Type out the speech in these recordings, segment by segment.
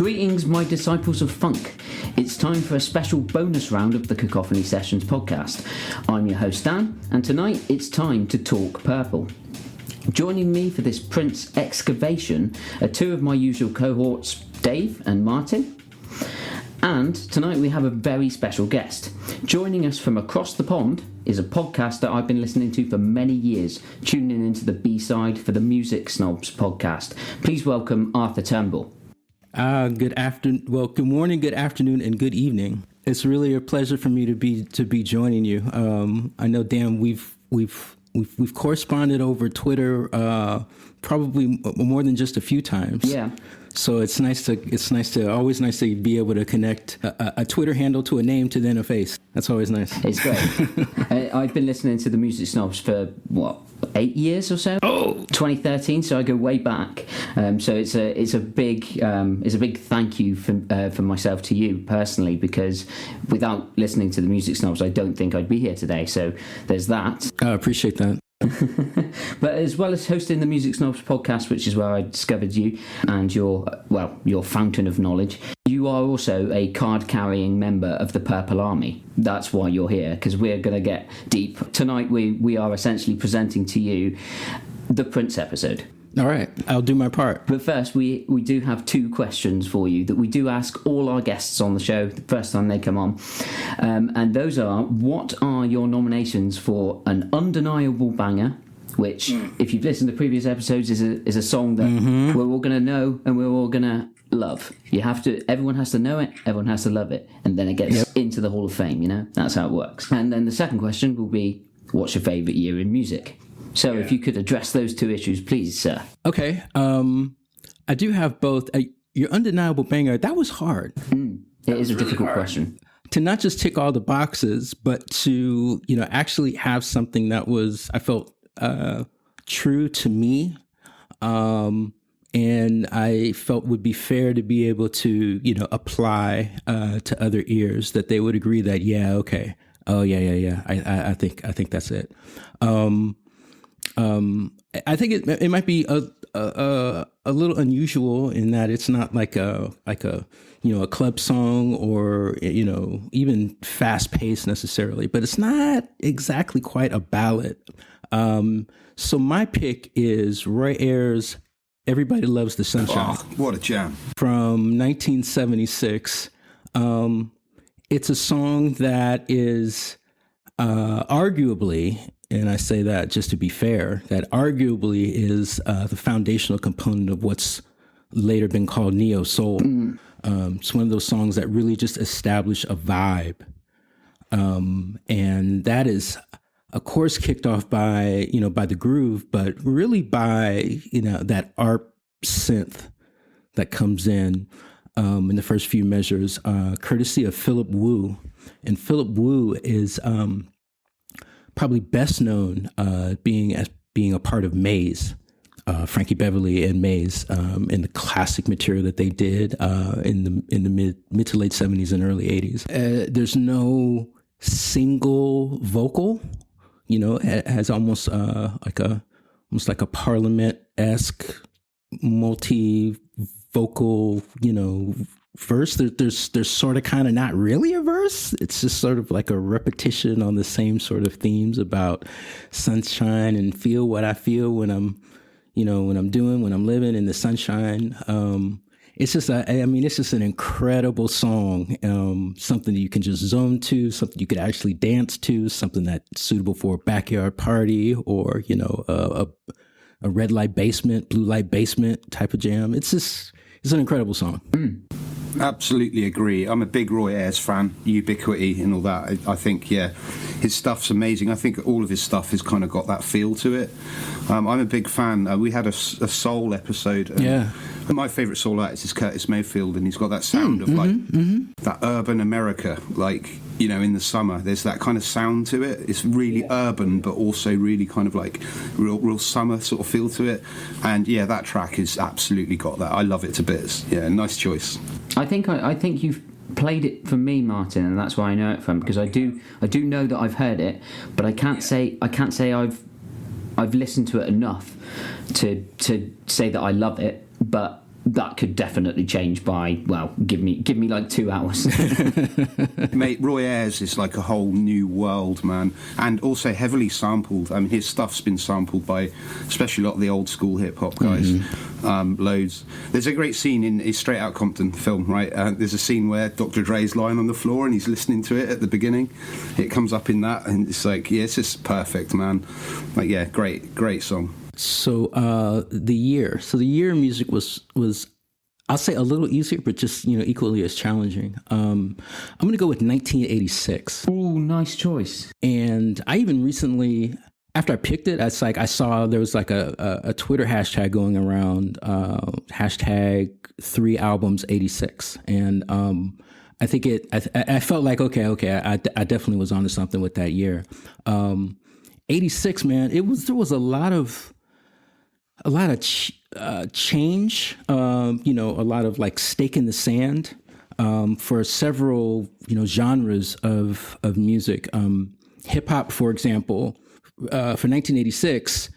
Greetings, my disciples of funk. It's time for a special bonus round of the Cacophony Sessions podcast. I'm your host Dan, and tonight it's time to talk purple. Joining me for this Prince excavation are two of my usual cohorts, Dave and Martyn. And tonight we have a very special guest. Joining us from across the pond is a podcast that I've been listening to for many years, tuning into the B-side for the Music Snobs podcast. Please welcome Arthur Turnbull. Good morning, good afternoon, and good evening. It's really a pleasure for me to be joining you. I know, Dan, we've corresponded over Twitter probably more than just a few times. Yeah. So it's always nice to be able to connect a Twitter handle to a name to then a face. That's always nice. It's great. I've been listening to the Music Snobs for 8 years or so. 2013. So I go way back. So it's a big thank you from myself to you personally, because without listening to the Music Snobs, I don't think I'd be here today. So there's that. I appreciate that. But as well as hosting the Music Snobs podcast, which is where I discovered you and your fountain of knowledge, you are also a card-carrying member of the Purple Army. That's why you're here, because we're going to get deep. Tonight we are essentially presenting to you the Prince episode. All right, I'll do my part. But first, we do have two questions for you that we do ask all our guests on the show the first time they come on. And those are, what are your nominations for an undeniable banger, which, if you've listened to previous episodes, is a song that we're all going to know and we're all going to love. Everyone has to know it, everyone has to love it, and then it gets into the Hall of Fame, That's how it works. And then the second question will be, what's your favourite year in music? So if you could address those two issues, please, sir. Okay. I do have both. Your undeniable banger, that was hard. It is a really difficult question. To not just tick all the boxes, but to, actually have something that was, I felt, true to me. And I felt would be fair to be able to, apply to other ears, that they would agree that, yeah, okay. Oh, yeah. I think that's it. I think it might be a little unusual in that it's not like a club song or even fast paced necessarily, but it's not exactly quite a ballad. So my pick is Roy Ayers' "Everybody Loves the Sunshine." Oh, what a jam! From 1976. It's a song that is arguably, and I say that just to be fair, that arguably is the foundational component of what's later been called neo soul. It's one of those songs that really just establish a vibe, and that is, of course, kicked off by the groove, but really by that ARP synth that comes in the first few measures, courtesy of Philip Wu, and Philip Wu is probably best known being a part of Maze, Frankie Beverly and Maze, in the classic material that they did in the mid to late 70s and early 80s. There's no single vocal, it has almost like a Parliament-esque multi-vocal, verse. There's sort of kind of not really a verse. It's just sort of like a repetition on the same sort of themes about sunshine and feel what I feel when I'm living in the sunshine. It's just an incredible song. Something that you can just zone to, something you could actually dance to, something that's suitable for a backyard party or, a red light basement, blue light basement type of jam. It's an incredible song. Absolutely agree. I'm a big Roy Ayers fan, Ubiquity and all that. I think, his stuff's amazing. I think all of his stuff has kind of got that feel to it. I'm a big fan. We had a soul episode. My favourite soul artist is Curtis Mayfield, and he's got that sound of that urban America, in the summer. There's that kind of sound to it. It's really urban, but also really kind of like real summer sort of feel to it. And that track has absolutely got that. I love it to bits. Yeah, nice choice. I think you've played it for me, Martyn, and that's where I know it from, because I do know that I've heard it, but I can't say I've listened to it enough to say that I love it. But that could definitely change by, well, give me like 2 hours. Mate, Roy Ayers is like a whole new world, man, and also heavily sampled. I mean, his stuff's been sampled by especially a lot of the old school hip hop guys. Loads. There's a great scene in his Straight Outta Compton film, right? There's a scene where Dr. Dre's lying on the floor and he's listening to it at the beginning. It comes up in that, and it's like, yeah, it's just perfect, man. Like, yeah, great song. So the year music was I'll say a little easier, but just equally as challenging. I'm going to go with 1986. Ooh, nice choice. And I even recently, after I picked it, it's like I saw there was like a Twitter hashtag going around, hashtag 3 albums 86, and I think I felt like okay, I definitely was onto something with that year. 86, man, there was a lot of change, a lot of like stake in the sand for several genres of music. Hip hop, for example, for 1986.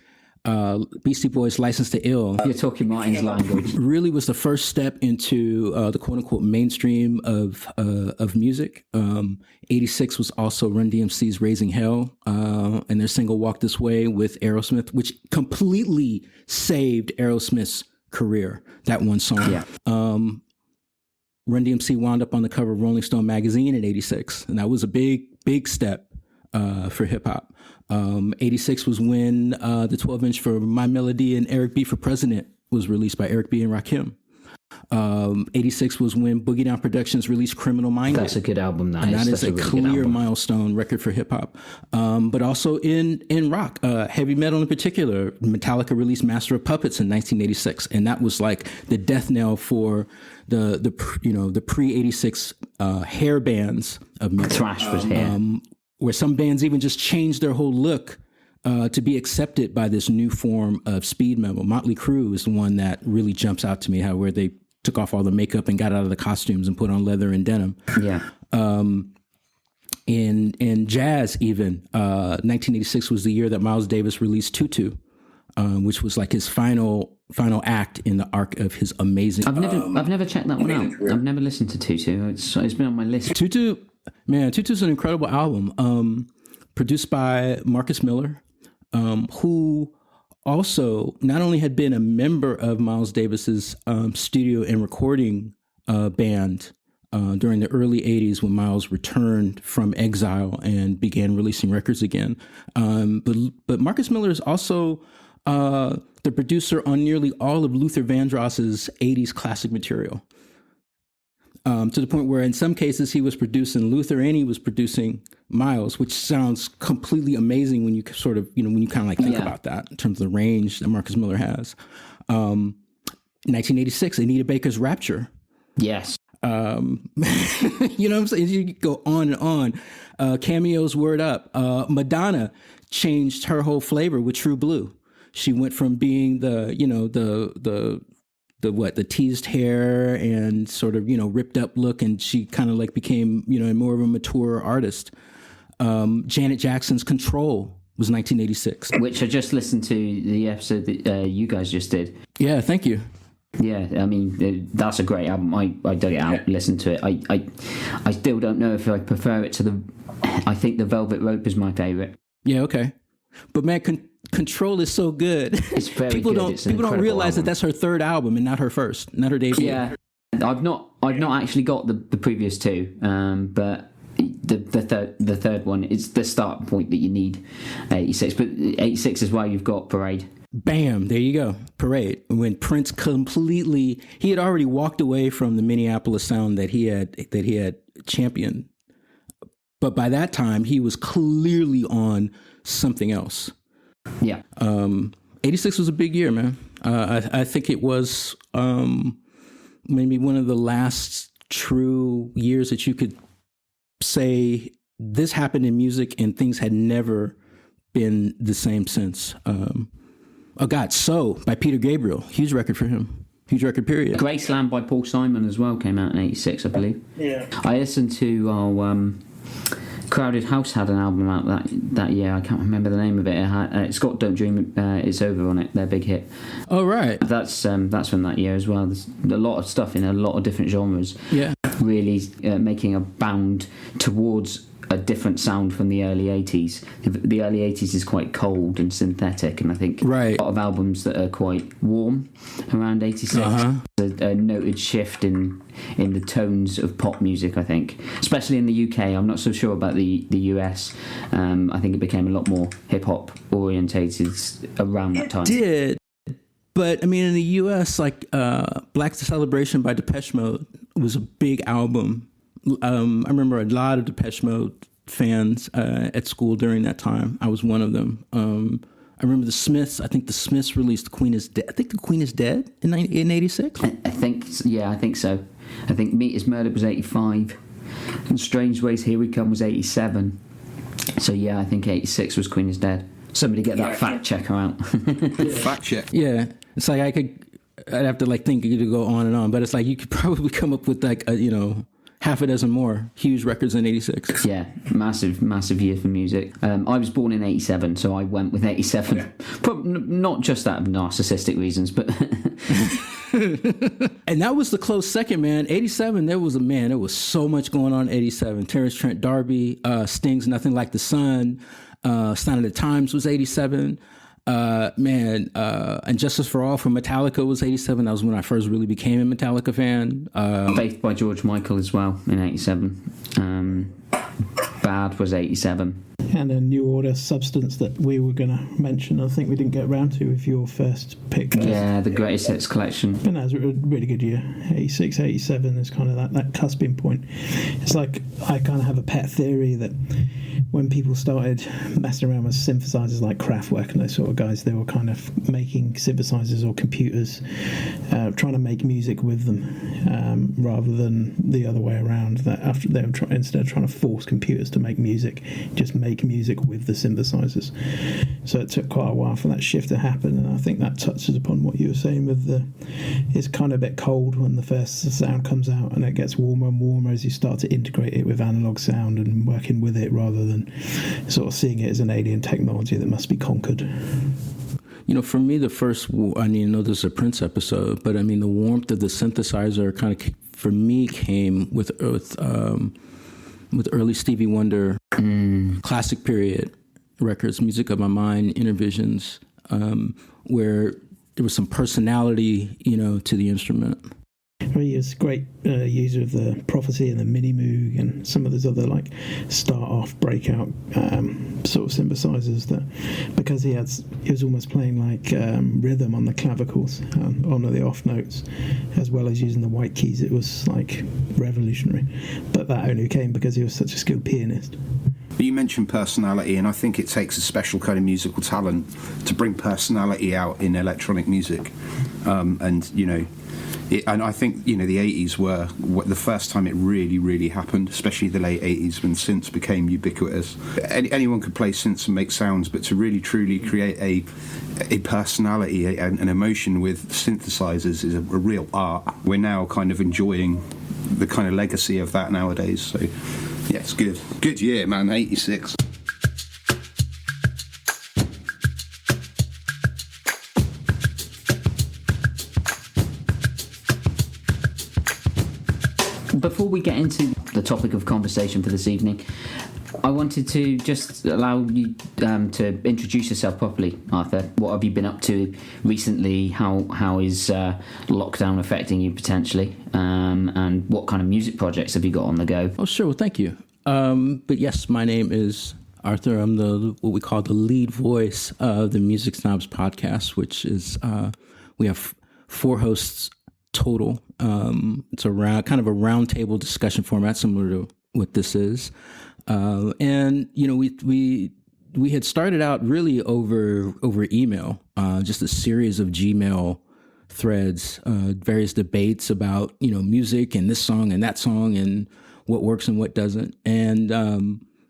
Beastie Boys' License to Ill. You're talking Martyn's language. Really was the first step into the quote unquote mainstream of music. 86 was also Run DMC's Raising Hell and their single Walk This Way with Aerosmith, which completely saved Aerosmith's career, that one song. Yeah. Run DMC wound up on the cover of Rolling Stone magazine in 86, and that was a big step for hip hop. 86 was when the 12-inch for My Melody and Eric B for President was released by Eric B and Rakim. 86 was when Boogie Down Productions released Criminal Minded. That's a good album. That is a really clear milestone record for hip hop. But also in rock, heavy metal in particular, Metallica released Master of Puppets in 1986, and that was like the death knell for the pre-86 hair bands of music. Thrash was hair. Where some bands even just changed their whole look to be accepted by this new form of speed metal. Motley Crue is the one that really jumps out to me, where they took off all the makeup and got out of the costumes and put on leather and denim. Yeah. In jazz, even 1986 was the year that Miles Davis released Tutu, which was like his final act in the arc of his amazing. I've never checked that one out. I've never listened to Tutu. It's been on my list. Tutu's an incredible album, produced by Marcus Miller, who also not only had been a member of Miles Davis's studio and recording band during the early 80s when Miles returned from exile and began releasing records again, but Marcus Miller is also the producer on nearly all of Luther Vandross's 80s classic material. To the point where in some cases he was producing Luther and he was producing Miles, which sounds completely amazing when you sort of, when you kind of like think about that in terms of the range that Marcus Miller has. 1986, Anita Baker's Rapture. Yes. You know what I'm saying? You go on and on. Cameo's Word Up. Madonna changed her whole flavor with True Blue. She went from being the teased hair and sort of, ripped up look, and she kind of like became, more of a mature artist. Janet Jackson's Control was 1986. Which I just listened to the episode that you guys just did. Yeah, thank you. Yeah, I mean, that's a great album. I dug it out, listened to it. I still don't know if I prefer it to I think the Velvet Rope is my favourite. Yeah, okay. But man, Control is so good. It's very people good. People don't realize that that's her third album and not her first, not her debut. Yeah, I've not actually got the previous two, but the third one is the start point that you need. 86, but 86 is why you've got Parade. Bam, there you go. Parade. When Prince he had already walked away from the Minneapolis sound that he had championed, but by that time he was clearly on something else. Yeah. 86 was a big year, man. I think it was maybe one of the last true years that you could say this happened in music and things had never been the same since. So by Peter Gabriel, huge record for him. Huge record period. Graceland by Paul Simon as well came out in 86, I believe. Yeah. I listened to our Crowded House had an album out that year. I can't remember the name of it. It's got "Don't Dream It's Over" on it. Their big hit. Oh right. That's from that year as well. There's a lot of stuff in a lot of different genres. Yeah. Really making a bound towards a different sound from the early 80s. The early 80s is quite cold and synthetic, and I think a lot of albums that are quite warm around 86. A noted shift in the tones of pop music, I think, especially in the UK. I'm not so sure about the US. I think it became a lot more hip-hop orientated around that time. It did. But I mean, in the US, like Black Celebration by Depeche Mode was a big album. I remember a lot of Depeche Mode fans at school during that time. I was one of them. I remember the Smiths. I think the Smiths released "Queen Is Dead." I think the Queen Is Dead in '86. I think so. I think Meat Is Murdered was '85, and Strange Ways Here We Come was '87. So yeah, I think '86 was Queen Is Dead. Somebody get that fact checker out. Fact check. Yeah, it's like I'd have to like think to go on and on, but it's like you could probably come up with like half a dozen more huge records in '86. Yeah, massive year for music. I was born in '87, so I went with '87. Yeah. Not just out of narcissistic reasons, but and that was the close second, man. '87, there was so much going on in '87. Terrence Trent D'Arby, Sting's "Nothing Like the Sun," Sign of the Times was '87. And Justice for All from Metallica was '87. That was when I first really became a Metallica fan. Faith by George Michael as well in '87. Bad was '87. And a New Order, Substance, that we were going to mention. I think we didn't get around to with your first pick. Yeah, the Greatest Hits collection. But no, it was a really good year. '86, '87 is kind of that cusping point. It's like I kind of have a pet theory that when people started messing around with synthesizers like Kraftwerk and those sort of guys, they were kind of making synthesizers or computers, trying to make music with them, rather than the other way around. That after they were instead of trying to force computers to make music, just make music with the synthesizers. So it took quite a while for that shift to happen, and I think that touches upon what you were saying with it's kind of a bit cold when the first sound comes out, and it gets warmer and warmer as you start to integrate it with analog sound and working with it rather than sort of seeing it as an alien technology that must be conquered. For me, the first, I know this is a Prince episode, but I mean, the warmth of the synthesizer kind of, for me, came with early Stevie Wonder, classic period records, Music of My Mind, Intervisions, where there was some personality, to the instrument. He was a great user of the Prophecy and the Mini Moog and some of those other like start-off breakout sort of synthesizers that, because he was almost playing like rhythm on the clavicles on the off notes, as well as using the white keys. It was like revolutionary, but that only came because he was such a skilled pianist. You mentioned personality, and I think it takes a special kind of musical talent to bring personality out in electronic music, and I think the 80s were the first time it really, really happened, especially the late 80s when synths became ubiquitous. Anyone could play synths and make sounds, but to really, truly create a personality, an emotion with synthesizers is a real art. We're now kind of enjoying the kind of legacy of that nowadays. So, yeah, it's good. Good year, man, 86. Before we get into the topic of conversation for this evening, I wanted to just allow you to introduce yourself properly, Arthur. What have you been up to recently? How is lockdown affecting you potentially? And what kind of music projects have you got on the go? Oh, sure. Well, thank you. But yes, my name is Arthur. I'm what we call the lead voice of the Music Snobs podcast, which is we have 4 hosts total. It's kind of a roundtable discussion format, similar to what this is. And we had started out really over email, just a series of Gmail threads, various debates about music and this song and that song and what works and what doesn't. And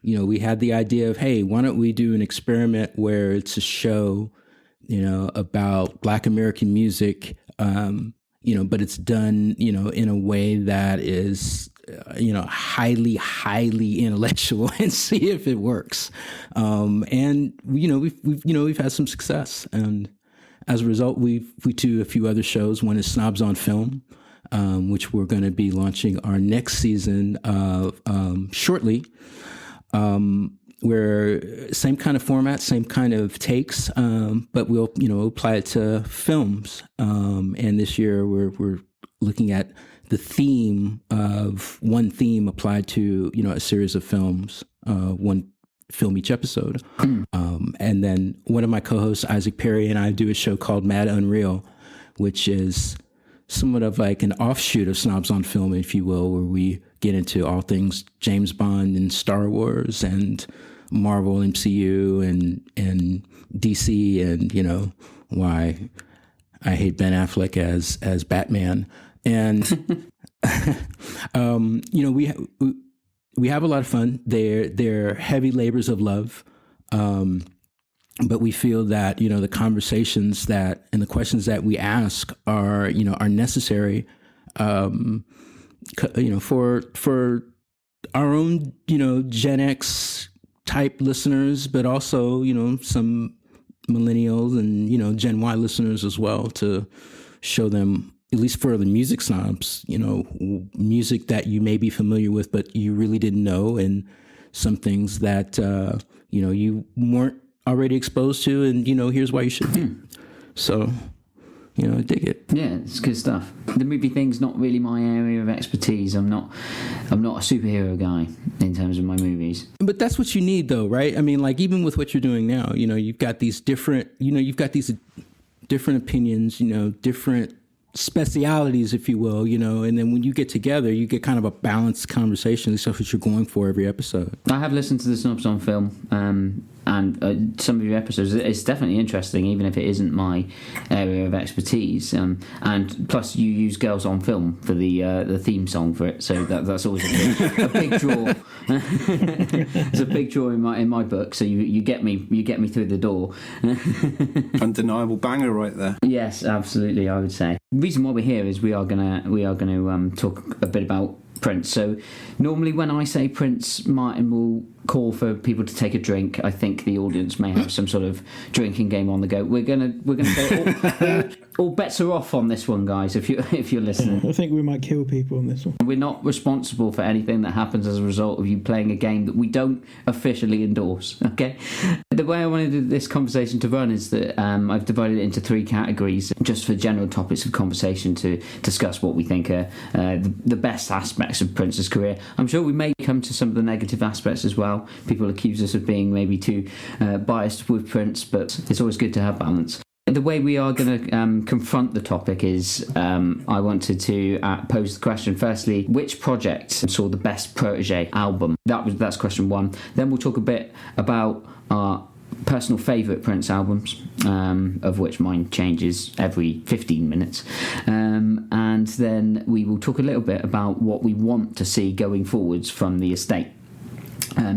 we had the idea of, hey, why don't we do an experiment where it's a show about Black American music, but it's done, in a way that is highly intellectual and see if it works. And we've had some success, and as a result, we do a few other shows. One is Snobs on Film, which we're going to be launching our next season shortly. Where same kind of format, same kind of takes, but we'll apply it to films. And this year we're looking at the theme of one theme applied to a series of films, one film each episode. And then one of my co-hosts, Isaac Perry, and I do a show called Mad Unreal, which is somewhat of like an offshoot of Snobs on Film, if you will, where we get into all things James Bond and Star Wars and Marvel, MCU, and DC, and why I hate Ben Affleck as Batman. And we have a lot of fun. They're heavy labors of love, but we feel that the conversations and the questions that we ask are necessary, for our own Gen X type listeners, but also some millennials and Gen Y listeners as well, to show them, at least for the music snobs, music that you may be familiar with but you really didn't know, and some things that you weren't already exposed to, and here's why you should be. So I dig it. Yeah, it's good stuff. The movie thing's not really my area of expertise. I'm not a superhero guy in terms of my movies. But that's what you need, though, right? I mean, like, even with what you're doing now, you've got these different opinions, different specialities, if you will, and then when you get together, you get kind of a balanced conversation. That's what you're going for every episode. I have listened to the Snobs on Film, and some of your episodes. It's definitely interesting, even if it isn't my area of expertise. And plus, you use Girls on Film for the theme song for it, so that's always a big draw. It's a big draw in my book. So you get me through the door. Undeniable banger right there. Yes, absolutely. I would say the reason why we're here is we are gonna talk a bit about Prince. So normally when I say Prince, Martin will call for people to take a drink. I think the audience may have some sort of drinking game on the go. We're gonna go all bets are off on this one, guys, if you're listening. I think we might kill people on this one. We're not responsible for anything that happens as a result of you playing a game that we don't officially endorse, okay? The way I wanted this conversation to run is that I've divided it into 3 categories, just for general topics of conversation, to discuss what we think are the best aspects of Prince's career. I'm sure we may come to some of the negative aspects as well. People accuse us of being maybe too biased with Prince, but it's always good to have balance. The way we are going to confront the topic is I wanted to pose the question, firstly, which project saw the best protege album? That's question 1. Then we'll talk a bit about our personal favourite Prince albums, of which mine changes every 15 minutes. And then we will talk a little bit about what we want to see going forwards from the estate.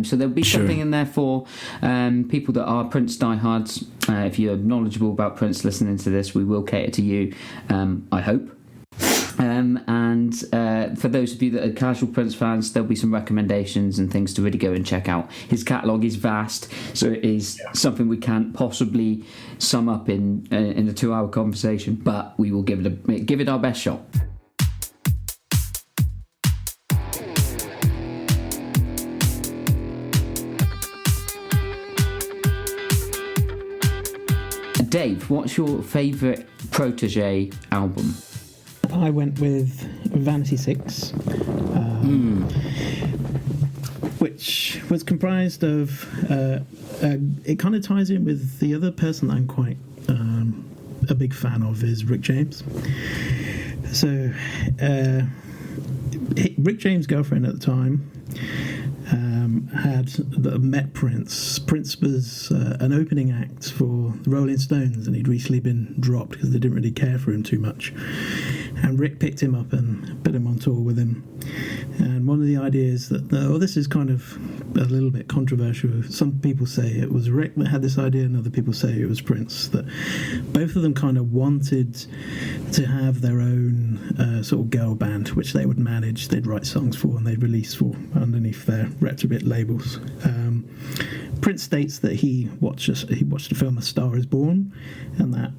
So there'll be something in there for people that are Prince diehards. If you're knowledgeable about Prince listening to this, we will cater to you, I hope. And for those of you that are casual Prince fans, there'll be some recommendations and things to really go and check out. His catalogue is vast, so it is something we can't possibly sum up in a 2-hour conversation, but we will give it our best shot. Dave, what's your favourite protege album? I went with Vanity 6, which was comprised of... it kind of ties in with the other person that I'm quite a big fan of, is Rick James. So, Rick James' girlfriend at the time had met Prince. Prince was an opening act for the Rolling Stones, and he'd recently been dropped because they didn't really care for him too much. And Rick picked him up and put him on tour with him. And one of the ideas that, this is kind of a little bit controversial. Some people say it was Rick that had this idea, and other people say it was Prince. That both of them kind of wanted to have their own sort of girl band, which they would manage, they'd write songs for, and they'd release for underneath their retrobit labels. Prince states that he watched the film A Star Is Born, and that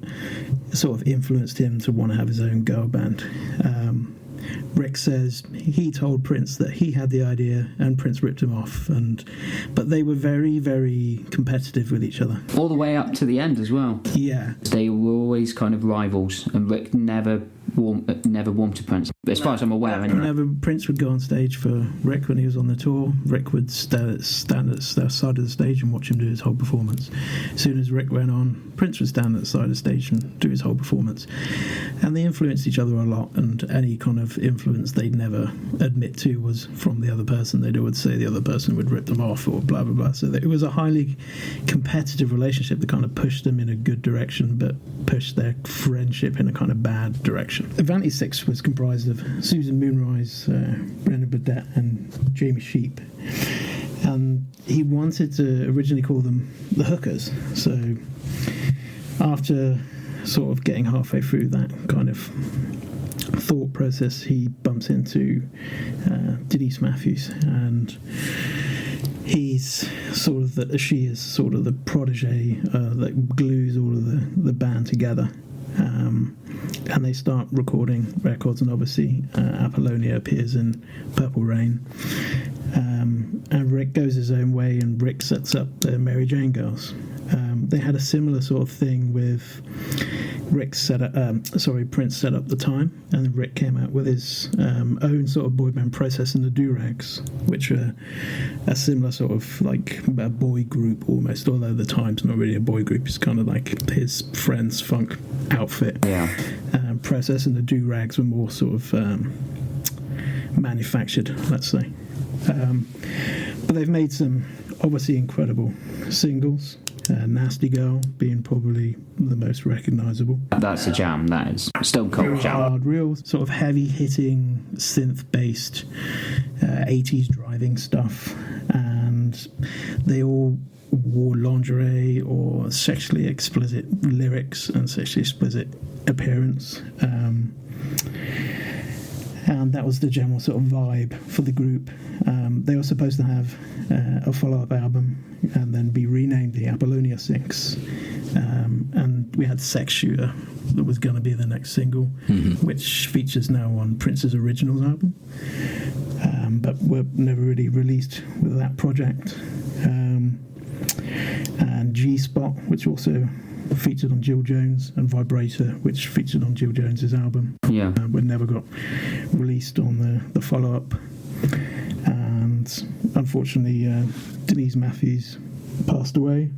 sort of influenced him to want to have his own girl band. Rick says he told Prince that he had the idea, and Prince ripped him off. But they were very, very competitive with each other. All the way up to the end as well. Yeah. They were always kind of rivals, and Rick never warmed to Prince, as far as I'm aware. Anyway. Whenever Prince would go on stage for Rick when he was on the tour, Rick would stand at the side of the stage and watch him do his whole performance. As soon as Rick went on, Prince would stand at the side of the stage and do his whole performance. And they influenced each other a lot, and any kind of influence they'd never admit to was from the other person. They'd always say the other person would rip them off or blah, blah, blah. So it was a highly competitive relationship that kind of pushed them in a good direction, but pushed their friendship in a kind of bad direction. Vanity 6 was comprised of Susan Moonrise, Brendan Burdett, and Jamie Sheep. And he wanted to originally call them the Hookers. So after sort of getting halfway through that kind of thought process, he bumps into Denise Matthews, and she is sort of the protege that glues all of the band together. And they start recording records, and obviously Apollonia appears in Purple Rain. And Rick goes his own way, and Rick sets up the Mary Jane Girls. They had a similar sort of thing with Prince set up the Time, and Rick came out with his own sort of boy band, Process and the Do-Rags, which are a similar sort of like a boy group almost, although the Time's not really a boy group, it's kind of like his friend's funk outfit. Yeah. Process and the Do-Rags were more sort of manufactured, let's say. But they've made some obviously incredible singles. Nasty Girl being probably the most recognisable. That's a jam, that is. Stone Cold jam. Hard, real sort of heavy-hitting, synth-based 80s driving stuff. And they all wore lingerie or sexually explicit lyrics and sexually explicit appearance. And that was the general sort of vibe for the group. They were supposed to have a follow-up album and then be renamed the Apollonia 6. And we had Sex Shooter that was going to be the next single, which features now on Prince's Originals album. But were never really released with that project. And G-Spot, which also featured on Jill Jones, and Vibrator, which featured on Jill Jones's album. Yeah. But never got released on the follow-up. And unfortunately, Denise Matthews passed away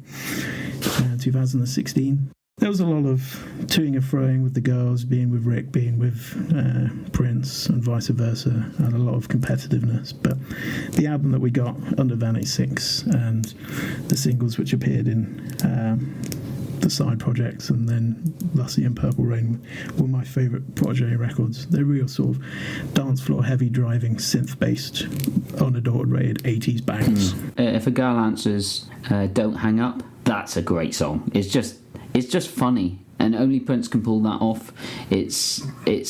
in 2016. There was a lot of toing and froing with the girls, being with Rick, being with Prince, and vice versa, and a lot of competitiveness. But the album that we got under Vanity 6 and the singles which appeared in the side projects, and then Lassie and Purple Rain, were my favourite protege records. They're real sort of dance floor heavy driving synth based unadulterated 80s bangs. If a girl answers Don't Hang Up, that's a great song. It's just funny, and only Prince can pull that off. It's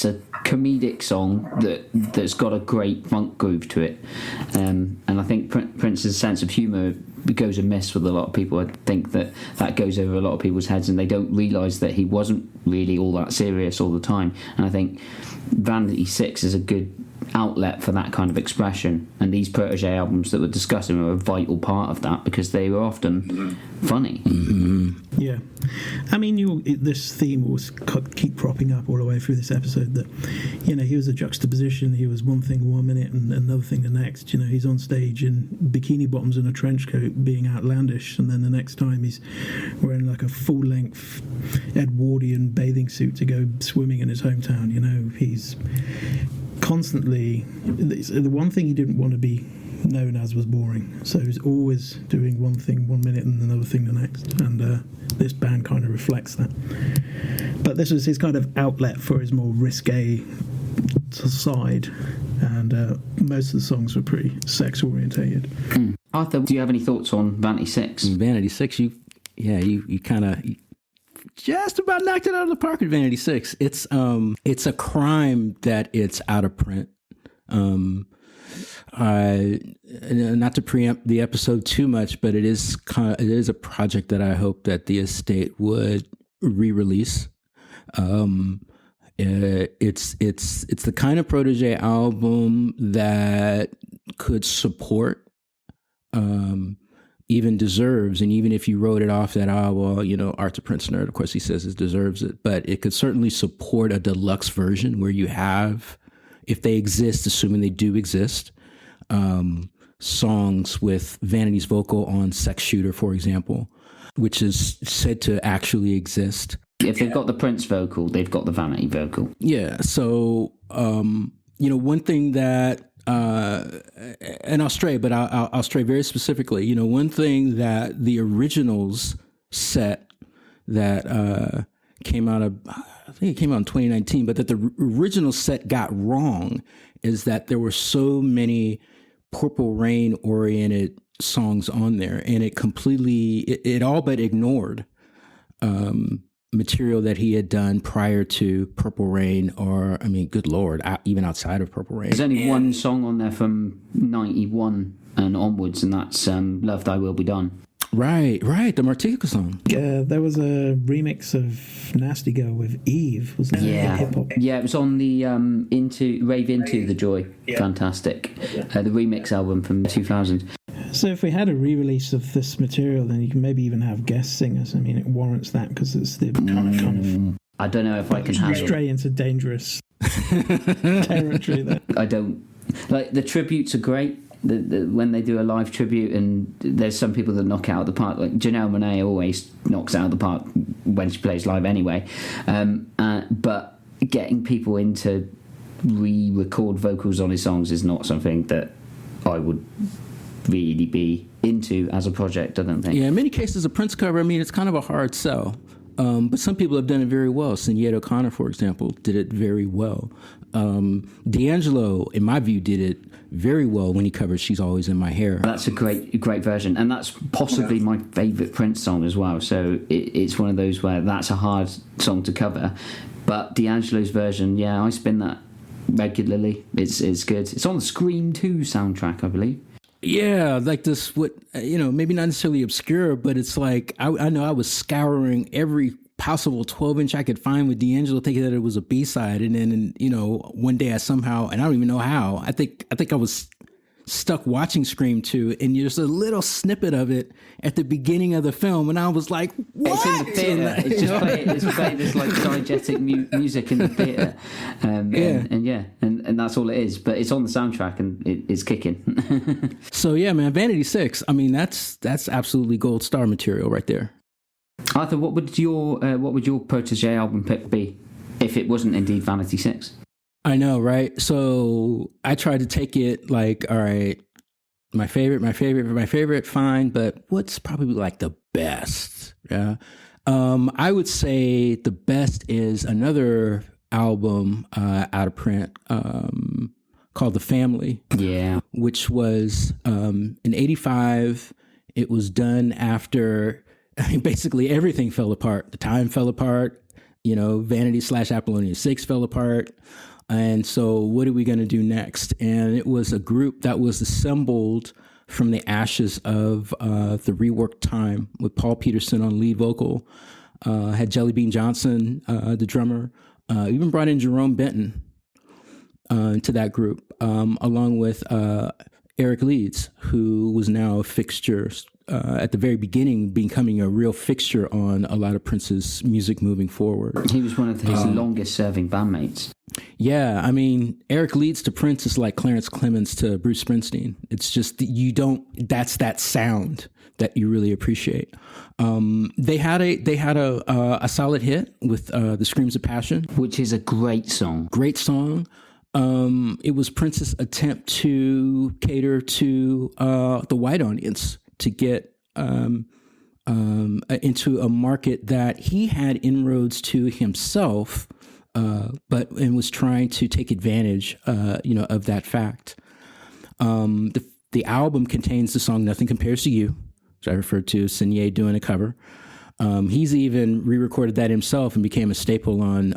a comedic song that's got a great funk groove to it, and I think Prince's sense of humour goes amiss with a lot of people. I think that goes over a lot of people's heads, and they don't realise that he wasn't really all that serious all the time. And I think Vanity 6 is a good outlet for that kind of expression, and these protege albums that we're discussing are a vital part of that, because they were often funny. Yeah, I mean, this theme will keep cropping up all the way through this episode, that he was a juxtaposition. He was one thing 1 minute and another thing the next. He's on stage in bikini bottoms and a trench coat being outlandish, and then the next time he's wearing like a full length Edwardian bathing suit to go swimming in his hometown. He's constantly, the one thing he didn't want to be known as was boring, so he's always doing one thing 1 minute and another thing the next, and this band kind of reflects that. But this was his kind of outlet for his more risque side, and most of the songs were pretty sex orientated. Arthur, do you have any thoughts on Vanity Six? Vanity Six, you kind of just about knocked it out of the park with Vanity Six. It's a crime that it's out of print. Not to preempt the episode too much, but it is a project that I hope that the estate would re-release. It's the kind of protege album that could support, even deserves, and even if you wrote it off that, Art's a Prince nerd, of course he says it deserves it, but it could certainly support a deluxe version where you have, if they exist, assuming they do exist, songs with Vanity's vocal on Sex Shooter, for example, which is said to actually exist. If they've got the Prince vocal, they've got the Vanity vocal. Yeah. So, one thing that, and I'll stray, but I'll stray very specifically, one thing that the originals set that came out of, I think it came out in 2019, but that the original set got wrong is that there were so many Purple Rain oriented songs on there, and it all but ignored material that he had done prior to Purple Rain, or, good Lord, even outside of Purple Rain. There's only one song on there from 91 and onwards, and that's Love Thy Will Be Done. Right, the mythical song. There was a remix of Nasty Girl with Eve, wasn't it? Yeah, Hip hop. yeah, it was on the Rave Into the Joy. Yeah. Fantastic. The remix album from 2000. So if we had a re-release of this material, then you can maybe even have guest singers. It warrants that because it's the kind of. I don't know if I can handle. Stray into dangerous territory there. I don't like the tributes are great. When they do a live tribute, and there's some people that knock it out of the park, like Janelle Monáe always knocks it out of the park when she plays live anyway. But getting people in to re-record vocals on his songs is not something that I would really be into as a project, I don't think. Yeah, in many cases, a Prince cover, it's kind of a hard sell. But some people have done it very well. Sinead O'Connor, for example, did it very well. D'Angelo, in my view, did it very well when he covered She's Always in My Hair. That's a great version, and that's possibly my favourite Prince song as well. So it's one of those where that's a hard song to cover. But D'Angelo's version, yeah, I spin that regularly. It's good. It's on the Scream 2 soundtrack, I believe. Yeah, like this, maybe not necessarily obscure, but it's like, I know I was scouring every possible 12-inch I could find with D'Angelo, thinking that it was a B-side. And then, one day I somehow, and I don't even know how, I think I was stuck watching Scream 2, and there's a little snippet of it at the beginning of the film, and I was like, what? It's in the theatre. It's playing this like diegetic music in the theatre. And that's all it is. But it's on the soundtrack, and it's kicking. So yeah, man, Vanity Six, that's absolutely gold star material right there. Arthur, what would your protege album pick be if it wasn't indeed Vanity Six? I know, right? So I tried to take it like, all right, my favorite, fine, but what's probably like the best? Yeah. I would say the best is another album out of print called The Family. Yeah. Which was in 85. It was done after basically everything fell apart. The Time fell apart, Vanity/Apollonia 6 fell apart. And so what are we going to do next? And it was a group that was assembled from the ashes of the reworked Time, with Paul Peterson on lead vocal, had Jelly Bean Johnson, the drummer, even brought in Jerome Benton to that group, along with Eric Leeds, who was now a fixture at the very beginning, becoming a real fixture on a lot of Prince's music moving forward. He was one of his longest serving bandmates. Yeah, Eric Leeds to Prince is like Clarence Clemens to Bruce Springsteen. It's just that's that sound that you really appreciate. They had a solid hit with The Screams of Passion, which is a great song. Great song. It was Prince's attempt to cater to the white audience, to get into a market that he had inroads to himself and was trying to take advantage, of that fact. The album contains the song "Nothing Compares to You," which I referred to as Signé doing a cover. He's even re-recorded that himself and became a staple on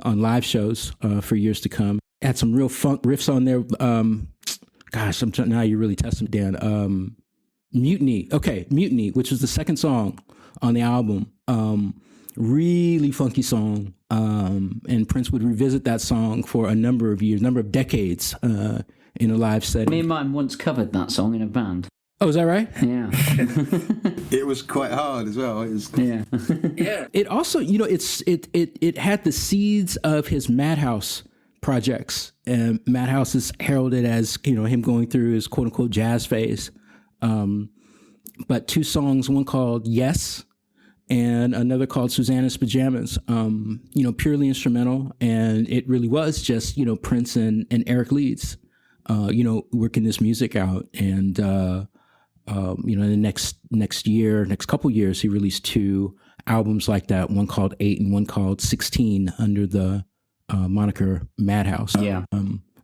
live shows for years to come. Had some real funk riffs on there. Now you're really testing me, Dan. Mutiny. Okay, Mutiny, which was the second song on the album. Really funky song. And Prince would revisit that song for a number of decades in a live setting. Me and Martin once covered that song in a band. Oh, is that right? Yeah. It was quite hard as well. Yeah. Yeah. It also, it had the seeds of his Madhouse projects. And Madhouse is heralded as, him going through his quote unquote jazz phase. But two songs, one called Yes and another called Susanna's Pajamas, purely instrumental. And it really was just, Prince and Eric Leeds, working this music out. And, in the next couple years, he released two albums like that, one called 8 and one called 16 under the moniker Madhouse. Yeah.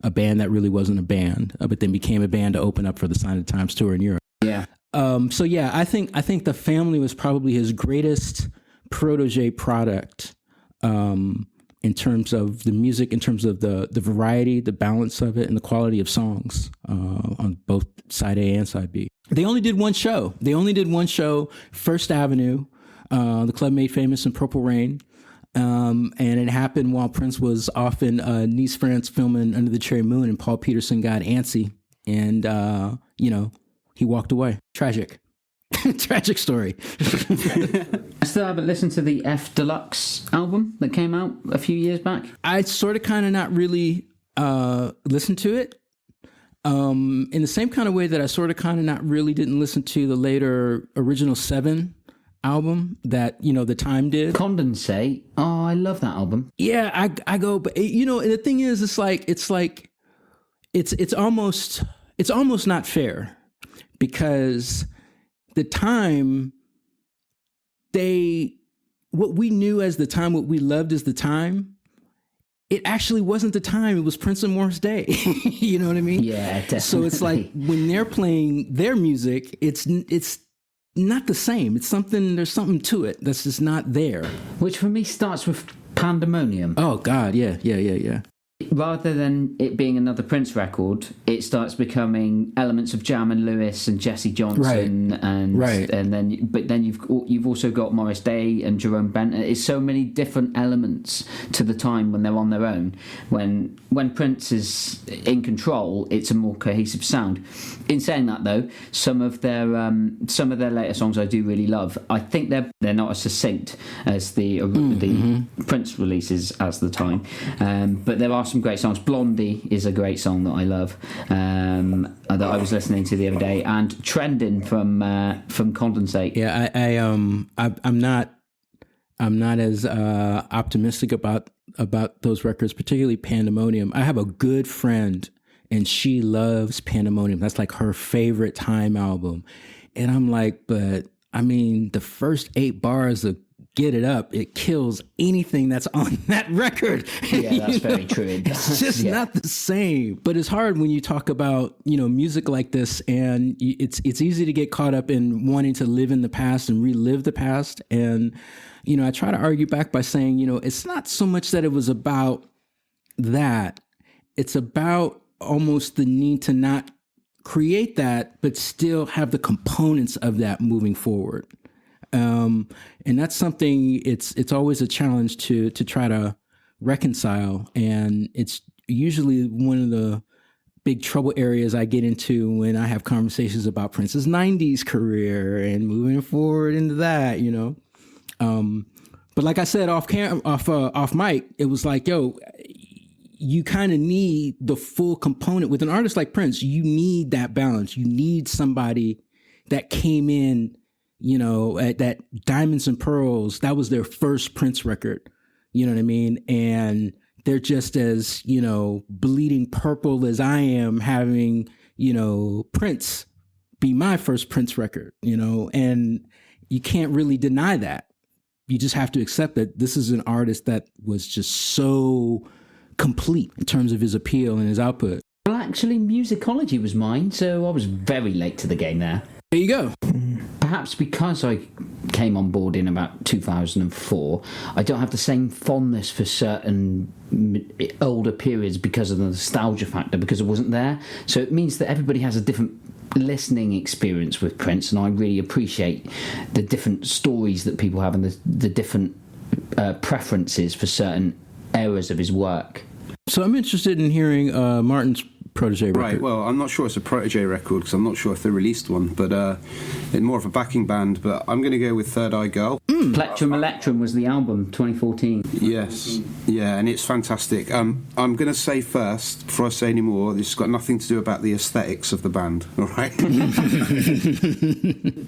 A band that really wasn't a band, but then became a band to open up for the Sign of the Times tour in Europe. Yeah. I think The Family was probably his greatest protege product, in terms of the music, in terms of the variety, the balance of it, and the quality of songs, on both side A and side B. They only did one show. First Avenue, the club made famous in Purple Rain. And it happened while Prince was off in Nice, France, filming Under the Cherry Moon, and Paul Peterson got antsy, and he walked away. Tragic. Tragic story. I still haven't listened to the F Deluxe album that came out a few years back. I sort of kind of not really listened to it. In the same kind of way that I sort of kind of not really didn't listen to the later Original 7 album that, The Time did. Condensate. Oh, I love that album. Yeah, I go, but the thing is, it's almost not fair, because The Time, what we knew as The Time, what we loved as The Time, it actually wasn't The Time. It was Prince and Morris Day. You know what I mean? Yeah, definitely. So it's like when they're playing their music, it's not the same. There's something to it that's just not there. Which for me starts with Pandemonium. Oh God, yeah. Rather than it being another Prince record, it starts becoming elements of Jam and Lewis and Jesse Johnson, and then you've also got Morris Day and Jerome Benton. It's so many different elements to The Time when they're on their own. When Prince is in control, it's a more cohesive sound. In saying that, though, some of their later songs I do really love. I think they're not as succinct as the Prince releases as The Time, but there are some great songs. Blondie is a great song that I love, that I was listening to the other day, and Trending from Condensate. Yeah, I'm not as optimistic about those records, particularly Pandemonium. I have a good friend, and she loves Pandemonium. That's like her favorite Time album, and I'm like, but I mean, the first 8 bars of Get It Up, it kills anything that's on that record. Yeah, that's very true. It's just not the same. But it's hard when you talk about, music like this, and it's easy to get caught up in wanting to live in the past and relive the past. And, I try to argue back by saying, it's not so much that it was about that. It's about almost the need to not create that, but still have the components of that moving forward. And that's something, it's always a challenge to try to reconcile. And it's usually one of the big trouble areas I get into when I have conversations about Prince's 90s career and moving forward into that, but like I said, off mic, it was like, you kind of need the full component with an artist like Prince. You need that balance. You need somebody that came in, at that Diamonds and Pearls, that was their first Prince record. You know what I mean? And they're just as, bleeding purple as I am having, Prince be my first Prince record, and you can't really deny that. you just have to accept that this is an artist that was just so complete in terms of his appeal and his output. Well, actually, musicology was mine, so I was very late to the game there. There you go. Perhaps because I came on board in about 2004, I don't have the same fondness for certain older periods because of the nostalgia factor, because it wasn't there. So it means that everybody has a different listening experience with Prince, and I really appreciate the different stories that people have and the different preferences for certain eras of his work. So I'm interested in hearing Martyn's protege record. Right, well, I'm not sure it's a protege record because I'm not sure if they released one, but it's more of a backing band, but I'm going to go with Third Eye Girl. Plectrum Electrum was the album, 2014. Yes, yeah, and it's fantastic. I'm going to say first, before I say any more, this has got nothing to do about the aesthetics of the band, all right?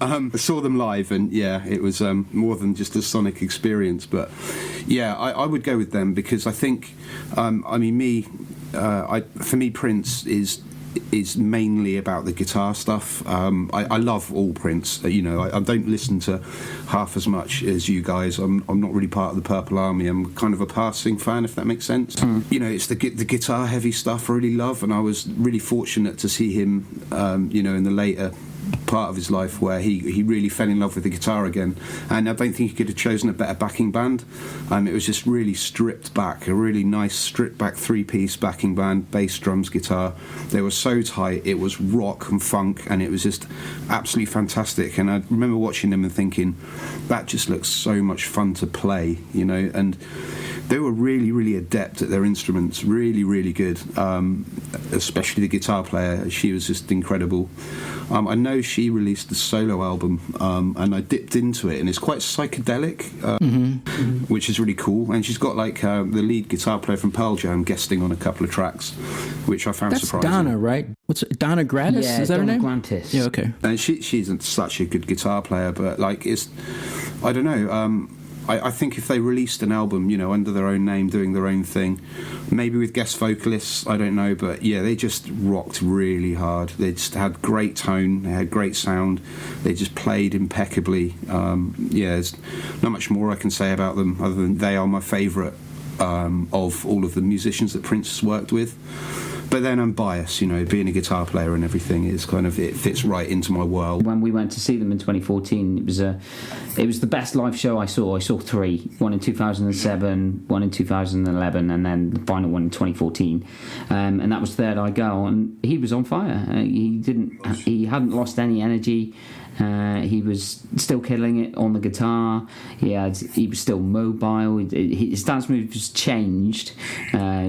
I saw them live, and yeah, it was more than just a sonic experience, but yeah, I would go with them because I think, for me, Prince is mainly about the guitar stuff. I love all Prince. I don't listen to half as much as you guys. I'm not really part of the Purple Army. I'm kind of a passing fan, if that makes sense. It's the guitar heavy stuff I really love, and I was really fortunate to see him, in the later part of his life where he really fell in love with the guitar again, and I don't think he could have chosen a better backing band. It was just really stripped back, a really nice stripped back 3-piece backing band, bass, drums, guitar. They were so tight, it was rock and funk, and it was just absolutely fantastic. And I remember watching them and thinking, that just looks so much fun to play, and they were really, really adept at their instruments, really, really good, especially the guitar player. She was just incredible. I know she released a solo album, and I dipped into it, and it's quite psychedelic, which is really cool. And she's got the lead guitar player from Pearl Jam guesting on a couple of tracks, which I found surprising. That's Donna, right? What's it, Donna Grantis? Yeah, is that Donna her name? Grantis. Yeah, okay. And she's such a good guitar player, but I don't know. I think if they released an album, under their own name, doing their own thing, maybe with guest vocalists, I don't know, but yeah, they just rocked really hard. They just had great tone, they had great sound, they just played impeccably. There's not much more I can say about them other than they are my favourite of all of the musicians that Prince has worked with. But then I'm biased, being a guitar player and everything is it fits right into my world. When we went to see them in 2014, it was the best live show I saw. I saw 3, one in 2007, one in 2011, and then the final one in 2014. And that was Third Eye Girl, and he was on fire. He hadn't lost any energy. He was still killing it on the guitar. He was still mobile. His dance moves changed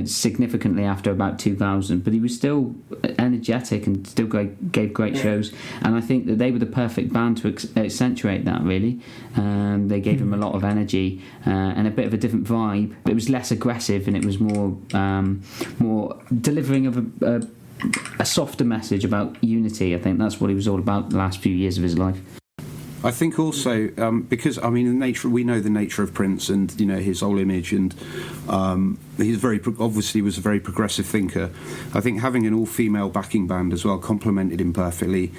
significantly after about 2000, but he was still energetic and still gave great shows. And I think that they were the perfect band to accentuate that, really. They gave him a lot of energy and a bit of a different vibe. It was less aggressive, and it was more delivering of a softer message about unity. I think that's what he was all about the last few years of his life. I think also because we know the nature of Prince and his whole image, and he's obviously was a very progressive thinker. I think having an all-female backing band as well complemented him perfectly.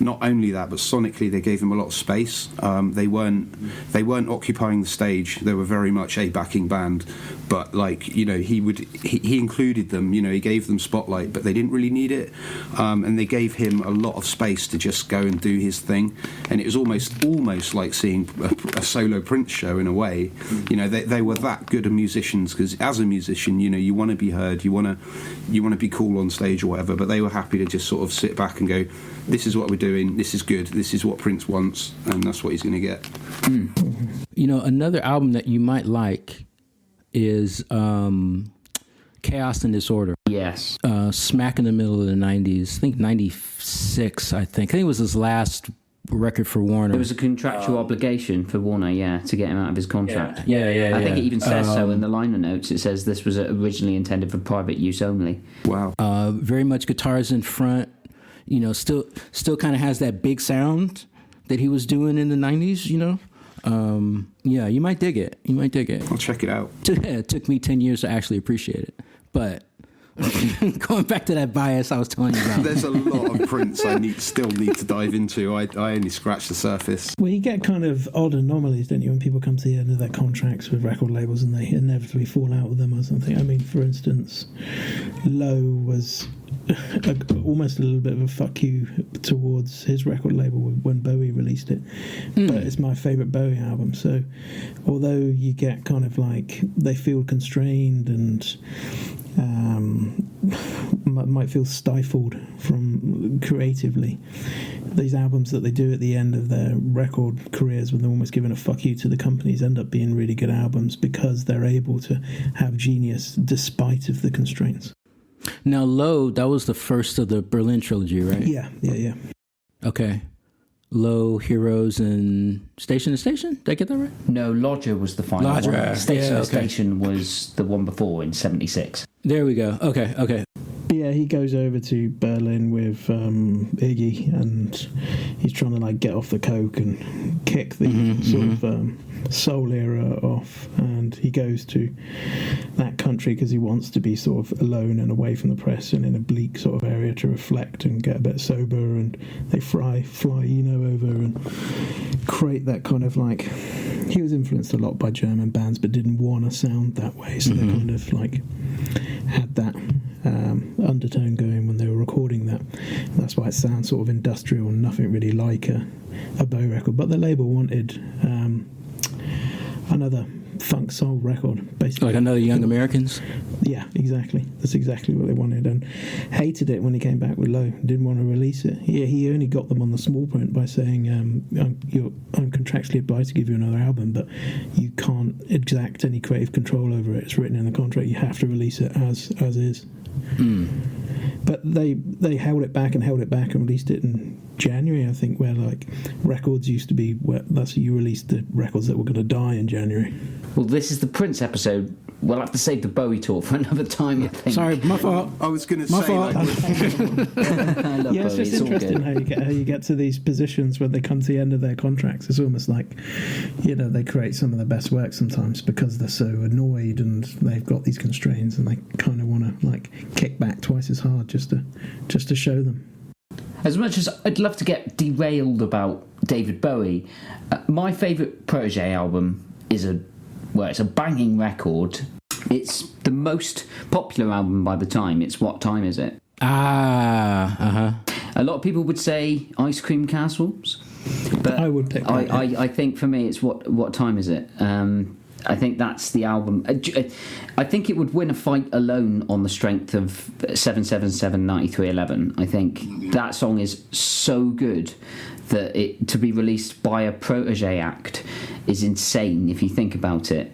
Not only that, but sonically they gave him a lot of space. They weren't occupying the stage. They were very much a backing band, but he included them. He gave them spotlight, but they didn't really need it. And they gave him a lot of space to just go and do his thing. And it was almost like seeing a solo Prince show in a way. They were that good of musicians, because as a musician, you want to be heard, you want to be cool on stage or whatever. But they were happy to just sort of sit back and go, this is what we're doing, this is good, this is what Prince wants, and that's what he's going to get. Another album that you might like is Chaos and Disorder. Yes. Smack in the middle of the 90s. I think 96, I think it was his last record for Warner. There was a contractual obligation for Warner, to get him out of his contract. Yeah. I think it even says so in the liner notes. It says this was originally intended for private use only. Wow. Very much guitars in front. Still kind of has that big sound that he was doing in the 90s, you might dig it. I'll check it out. It took me 10 years to actually appreciate it. But Going back to that bias I was telling you about. There's a lot of Prince I still need to dive into. I only scratched the surface. Well, you get kind of odd anomalies, don't you, when people come to the end of their contracts with record labels and they inevitably fall out with them or something. I mean, for instance, Low was almost a little bit of a fuck you towards his record label when Bowie released it. But it's my favourite Bowie album. So although you get kind of like they feel constrained and might feel stifled from creatively, these albums that they do at the end of their record careers when they're almost giving a fuck you to the companies end up being really good albums because they're able to have genius despite of the constraints. Now, Low, that was the first of the Berlin trilogy, right? Yeah. Okay. Low, Heroes, and Station to Station? Did I get that right? No, Lodger was the final Lodger. one. Station Yeah, to Station was the one before in 76. There we go. Okay. Yeah, he goes over to Berlin with Iggy, and he's trying to like get off the coke and kick the sort of soul era off. And he goes to that country because he wants to be sort of alone and away from the press and in a bleak sort of area to reflect and get a bit sober. And they fly Eno over and create that kind of like. He was influenced a lot by German bands, but didn't want to sound that way, so they kind of like had that undertone going when they were recording that. That's why it sounds sort of industrial and nothing really like a Bowie record. But the label wanted another funk soul record, basically. Like another Young Americans? Yeah, exactly. That's exactly what they wanted, and hated it when he came back with Low. Didn't want to release it. Yeah, he only got them on the small print by saying, I'm contractually obliged to give you another album, but you can't exact any creative control over it. It's written in the contract. You have to release it as is. But they held it back and released it in January, I think, where like records used to be where you released the records that were going to die in January. Well, this is the Prince episode. We'll have to save the Bowie talk for another time, I think. Sorry, my fault. I was going to My say, fault. I love Yeah, it's Bowie. just It's all interesting good. how you get to these positions when they come to the end of their contracts. It's almost like, they create some of the best work sometimes because they're so annoyed and they've got these constraints and they kind of want to like kick back twice as hard just to show them. As much as I'd love to get derailed about David Bowie, my favourite Protégé album is it's a banging record. It's the most popular album by the time. It's What Time Is It? A lot of people would say Ice Cream Castles, but I would pick that, I think for me it's What Time Is It? I think that's the album. I think it would win a fight alone on the strength of 777 9311. I think that song is so good that it to be released by a Protégé act is insane if you think about it.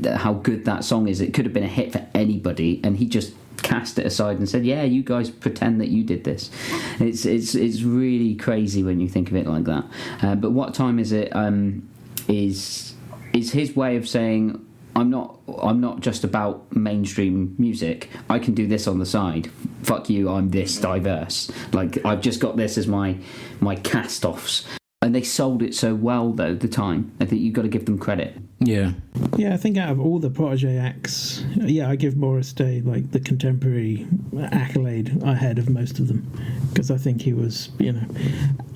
How good that song is. It could have been a hit for anybody, and he just cast it aside and said, "Yeah, you guys pretend that you did this." It's really crazy when you think of it like that. But What Time Is It? Is his way of saying, I'm not just about mainstream music. I can do this on the side. Fuck you, I'm this diverse. Like, I've just got this as my cast-offs. And they sold it so well, though, the time. I think you've got to give them credit. Yeah. Yeah, I think out of all the Protégé acts, I give Morris Day like the contemporary accolade ahead of most of them, because I think he was,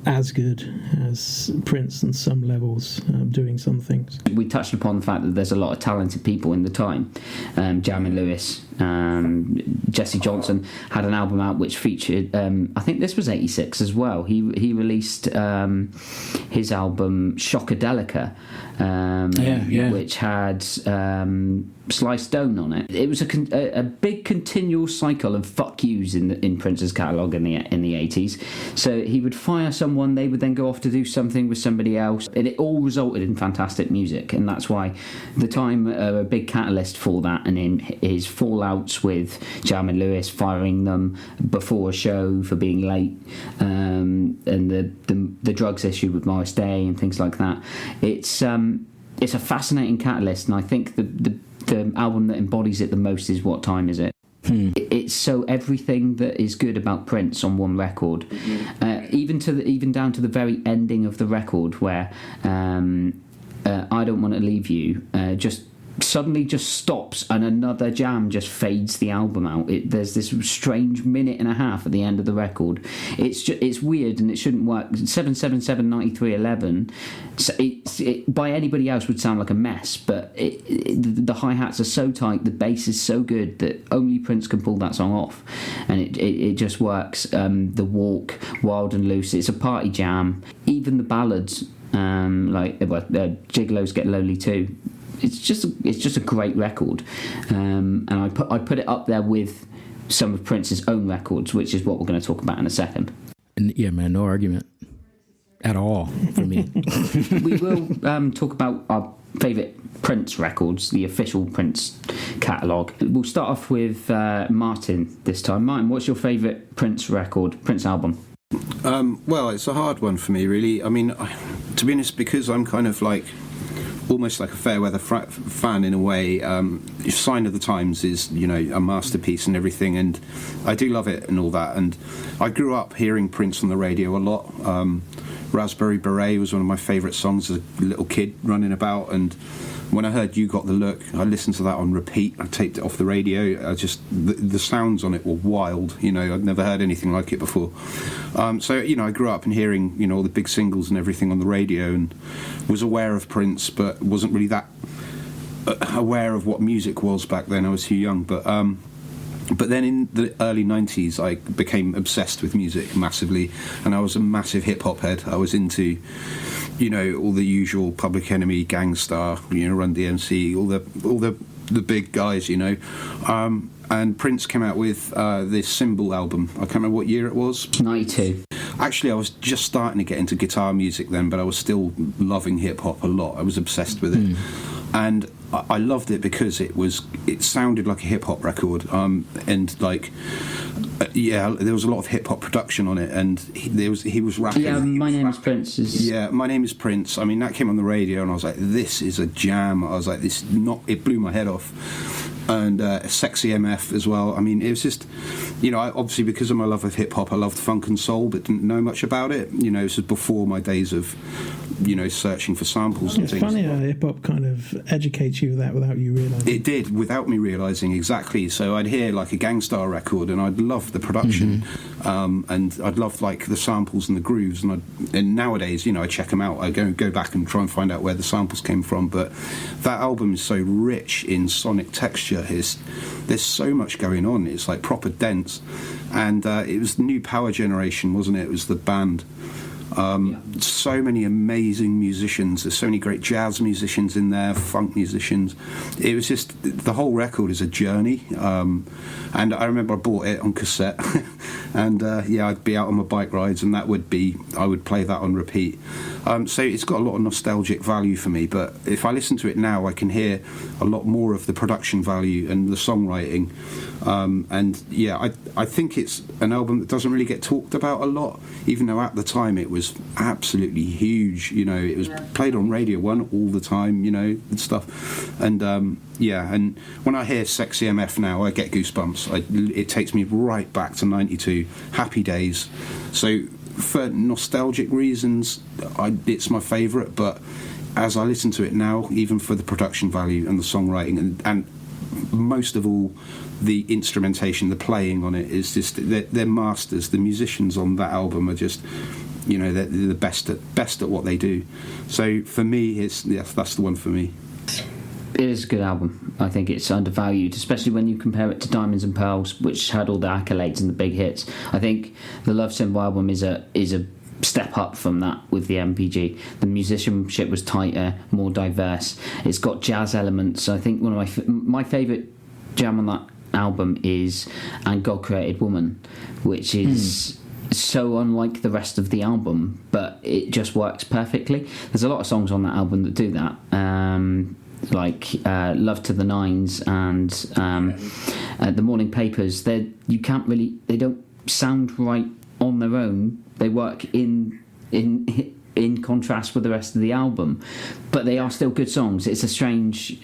as good as Prince on some levels, doing some things. We touched upon the fact that there's a lot of talented people in the time. Jeremy Lewis, Jesse Johnson had an album out which featured, I think this was 86 as well. He released his album Shockadelica, which had Sly Stone on it. It was a big continual cycle of fuck yous in Prince's catalogue in the 80s. So he would fire someone, they would then go off to do something with somebody else, and it all resulted in fantastic music. And that's why the time a big catalyst for that, and in his fallouts with Jeremy Lewis firing them before a show for being late, and the drugs issue with Morris Day and things like that. It's a fascinating catalyst, and I think the album that embodies it the most is What Time Is It? It's so everything that is good about Prince on one record, even down to the very ending of the record, where I Don't Want to Leave You just suddenly just stops and another jam just fades the album out. There's this strange minute and a half at the end of the record. It's weird and it shouldn't work. 7779311 by anybody else would sound like a mess, but the hi-hats are so tight, the bass is so good that only Prince can pull that song off, and it just works. The Walk, Wild and Loose, it's a party jam. Even the ballads, Gigolos Get Lonely Too, it's just a great record, and I put it up there with some of Prince's own records, which is what we're going to talk about in a second. And yeah, man, no argument at all for me. We will talk about our favourite Prince records, the official Prince catalogue. We'll start off with Martyn this time. Martyn, what's your favourite Prince record, Prince album? Well, it's a hard one for me, really. I mean, to be honest, because I'm kind of like almost like a fair weather fan in a way. Sign of the Times is, a masterpiece and everything, and I do love it and all that. And I grew up hearing Prince on the radio a lot. Raspberry Beret was one of my favourite songs as a little kid running about, and when I heard You Got the Look, I listened to that on repeat. I taped it off the radio. The sounds on it were wild. I'd never heard anything like it before. So I grew up and hearing all the big singles and everything on the radio, and was aware of Prince, but wasn't really that aware of what music was back then. I was too young, but then in the early 90s, I became obsessed with music massively, and I was a massive hip-hop head. I was into, all the usual Public Enemy, Gang Starr, Run DMC, all the big guys, and Prince came out with this Symbol album. I can't remember what year it was. 92. Actually, I was just starting to get into guitar music then, but I was still loving hip-hop a lot. I was obsessed with it. And I loved it because it sounded like a hip hop record, and there was a lot of hip hop production on it, and he was rapping. Yeah, My Name is Prince. Yeah, My Name is Prince. I mean, that came on the radio, and I was like, this is a jam. I was like, it blew my head off. And Sexy MF as well. I mean, it was just, obviously because of my love of hip hop, I loved funk and soul, but didn't know much about it. This was before my days of, searching for samples and things. It's funny how hip hop kind of educates you that without you realising. It did, without me realising, exactly. So I'd hear like a Gang Starr record, and I'd love the production, and I'd love like the samples and the grooves, and nowadays, I check them out. I go back and try and find out where the samples came from. But that album is so rich in sonic texture. There's so much going on. It's like proper dense, and it was the New Power Generation, wasn't it? It was the band. So many amazing musicians. There's so many great jazz musicians in there, funk musicians. It was just, the whole record is a journey. And I remember I bought it on cassette, and I'd be out on my bike rides, and I would play that on repeat. So it's got a lot of nostalgic value for me, but if I listen to it now, I can hear a lot more of the production value and the songwriting. I think it's an album that doesn't really get talked about a lot, even though at the time it was absolutely huge. It was played on Radio 1 all the time, and stuff. And and when I hear Sexy MF now, I get goosebumps. It takes me right back to 92, happy days. So for nostalgic reasons, it's my favourite, but as I listen to it now, even for the production value and the songwriting and most of all the instrumentation, the playing on it, is just, they're masters. The musicians on that album are just, they're the best at what they do. So for me, that's the one for me. It is a good album. I think it's undervalued, especially when you compare it to Diamonds and Pearls, which had all the accolades and the big hits. I think the Love Symbol album is a step up from that with the MPG. The musicianship was tighter, more diverse. It's got jazz elements. I think one of my favourite jam on that album is And God Created Woman, which is so unlike the rest of the album, but it just works perfectly. There's a lot of songs on that album that do that. Like Love to the Nines and The Morning Papers. They don't sound right on their own. They work in contrast with the rest of the album, but they are still good songs. It's a strange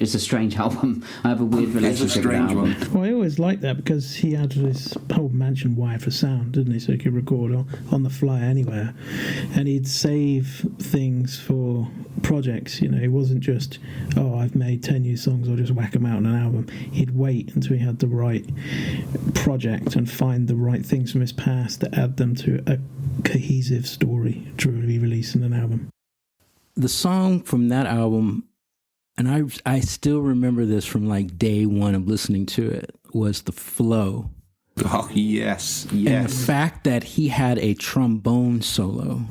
album. I have a weird relationship with that album. Well, I always liked that because he had this whole mansion wired for sound, didn't he? So he could record on the fly anywhere, and he'd save things for projects. You know, it wasn't just, oh, I've made 10 new songs, I'll just whack them out on an album. He'd wait until he had the right project and find the right things from his past to add them to a cohesive story to be released in an album. The song from that album, and I still remember this from like day one of listening to it, was the flow. Oh, yes. And the fact that he had a trombone solo.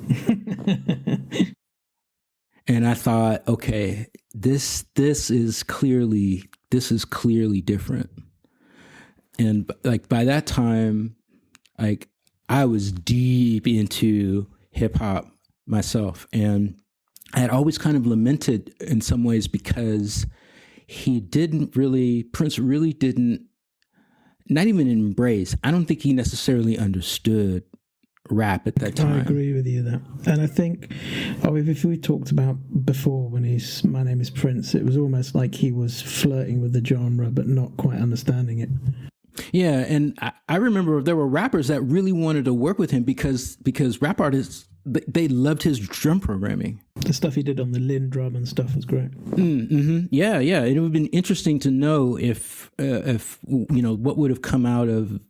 And I thought, okay, this is clearly different. And like by that time, like I was deep into hip hop myself, and I had always kind of lamented in some ways because Prince really didn't, not even embrace. I don't think he necessarily understood rap at that time. I agree with you there. And I think, if we talked about before when My Name is Prince, it was almost like he was flirting with the genre but not quite understanding it. Yeah, and I remember there were rappers that really wanted to work with him because rap artists, they loved his drum programming. The stuff he did on the Linn drum and stuff was great. Mm-hmm. Yeah. It would have been interesting to know if what would have come out of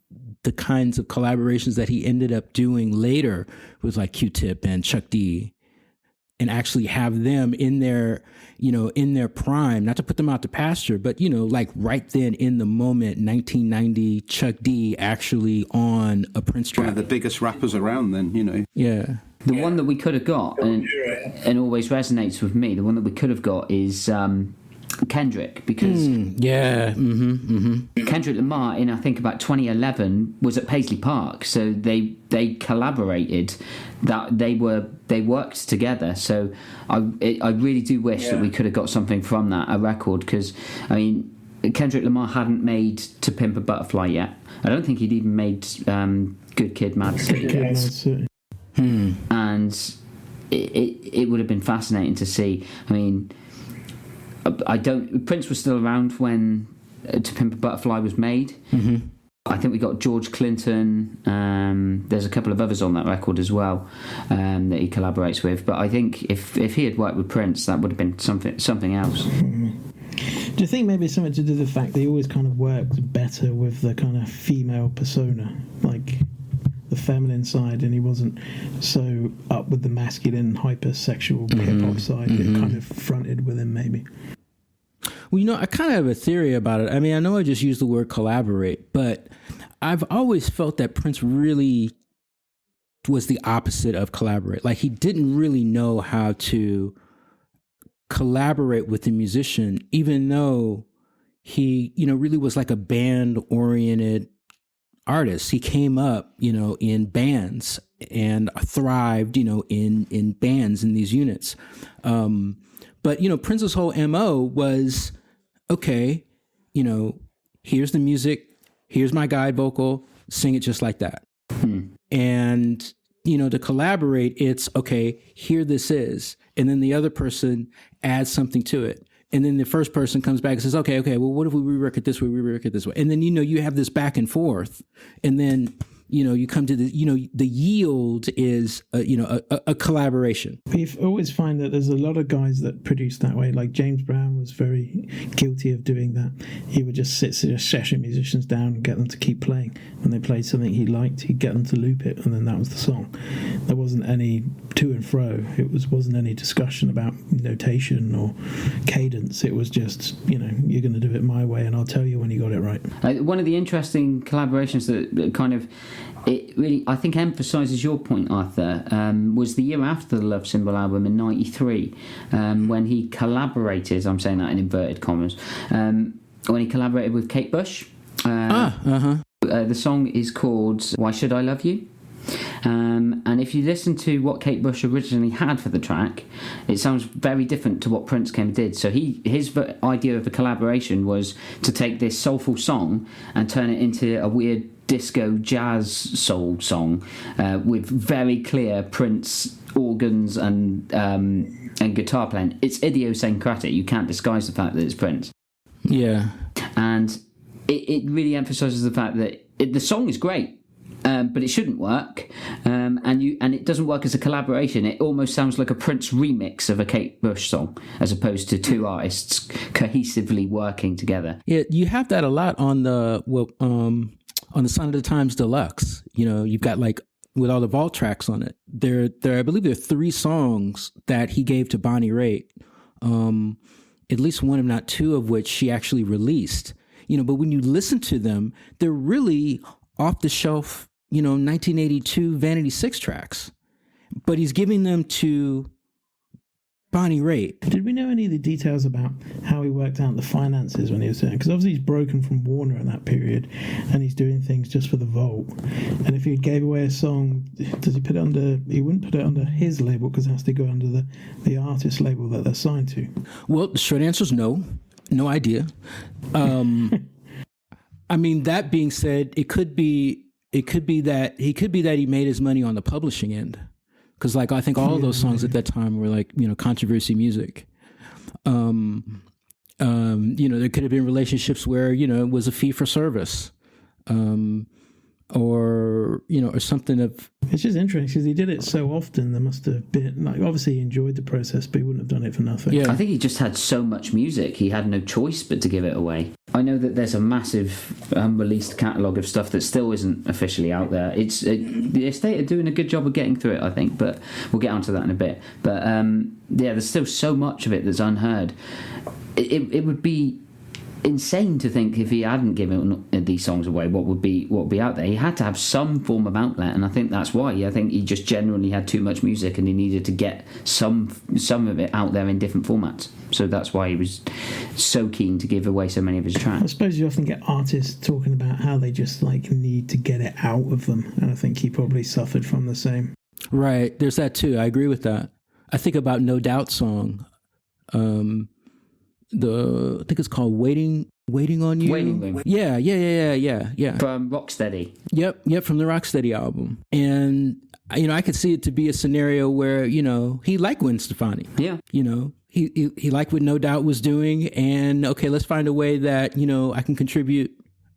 the kinds of collaborations that he ended up doing later with like Q-Tip and Chuck D, and actually have them in their prime, not to put them out to pasture, but, like right then in the moment, 1990, Chuck D actually on a Prince track. One of the biggest rappers around then, Yeah. The one that we could have got, and always resonates with me, the one that we could have got is Kendrick, because Kendrick Lamar in I think about 2011 was at Paisley Park, so they collaborated, that they worked together. So I really do wish that we could have got something from that, a record, because I mean Kendrick Lamar hadn't made To Pimp a Butterfly yet. I don't think he'd even made Good Kid, Mad City. And it would have been fascinating to see. I mean, Prince was still around when To Pimp a Butterfly was made. Mm-hmm. I think we got George Clinton. There's a couple of others on that record as well that he collaborates with. But I think if he had worked with Prince, that would have been something else. Do you think maybe something to do with the fact that he always kind of worked better with the kind of female persona, like the feminine side, and he wasn't so up with the masculine hypersexual hip-hop side that kind of fronted with him maybe? Well, I kind of have a theory about it. I mean, I know I just used the word collaborate, but I've always felt that Prince really was the opposite of collaborate. Like, he didn't really know how to collaborate with the musician, even though he, really was like a band-oriented artist. He came up, in bands and thrived, in bands in these units. But, Prince's whole MO was, okay, here's the music, here's my guide vocal, sing it just like that. And, to collaborate, it's, okay, here this is. And then the other person adds something to it. And then the first person comes back and says, okay, well, what if we rework it this way, rework it this way? And then, you have this back and forth. And then, you come to the, the yield is, a collaboration. We always find that there's a lot of guys that produce that way. Like James Brown was very guilty of doing that. He would just sit session musicians down and get them to keep playing. When they played something he liked, he'd get them to loop it, and then that was the song. There wasn't any to and fro. Wasn't any discussion about notation or cadence. It was just, you're going to do it my way, and I'll tell you when you got it right. One of the interesting collaborations that kind of, it really, I think, emphasises your point, Arthur, was the year after the Love Symbol album in '93, when he collaborated, I'm saying that in inverted commas, when he collaborated with Kate Bush. The song is called Why Should I Love You? And if you listen to what Kate Bush originally had for the track, it sounds very different to what Prince came and did. So his idea of a collaboration was to take this soulful song and turn it into a weird disco jazz soul song with very clear Prince organs and guitar playing. It's idiosyncratic. You can't disguise the fact that it's Prince. Yeah. And it really emphasises the fact that the song is great. but it shouldn't work, and it doesn't work as a collaboration. It almost sounds like a Prince remix of a Kate Bush song, as opposed to two artists cohesively working together. Yeah, you have that a lot on the Sign of the Times Deluxe. You know, you've got like with all the vault tracks on it. There, I believe there are 3 songs that he gave to Bonnie Raitt. At least one, if not 2, of which she actually released. You know, but when you listen to them, they're really off the shelf, 1982 Vanity 6 tracks. But he's giving them to Bonnie Raitt. Did we know any of the details about how he worked out the finances when he was doing it? Because obviously he's broken from Warner in that period, and he's doing things just for the vault. And if he gave away a song, does he put it under? He wouldn't put it under his label because it has to go under the artist label that they're signed to. Well, the short answer is no idea. I mean, that being said, it could be that he made his money on the publishing end. Because, like, I think all of those songs at that time were like, controversy music. There could have been relationships where, it was a fee for service, or something of. It's just interesting because he did it so often. There must have been, like, obviously he enjoyed the process, but he wouldn't have done it for nothing. Yeah. I think he just had so much music, he had no choice but to give it away. I know that there's a massive unreleased catalogue of stuff that still isn't officially out there. The estate are doing a good job of getting through it, I think, but we'll get onto that in a bit. But there's still so much of it that's unheard. It would be insane to think if he hadn't given these songs away, what would be out there. He had to have some form of outlet, and I think that's why. I think he just genuinely had too much music, and he needed to get some of it out there in different formats. So that's why he was so keen to give away so many of his tracks. I suppose you often get artists talking about how they just like need to get it out of them, and I think he probably suffered from the same. Right, there's that too. I agree with that. I think about No Doubt song. I think it's called Waiting on You. Waiting Room. Yeah. From Rocksteady. Yep, from the Rocksteady album. And I could see it to be a scenario where, he liked Gwen Stefani. Yeah. He liked what No Doubt was doing, and okay, let's find a way that, I can contribute,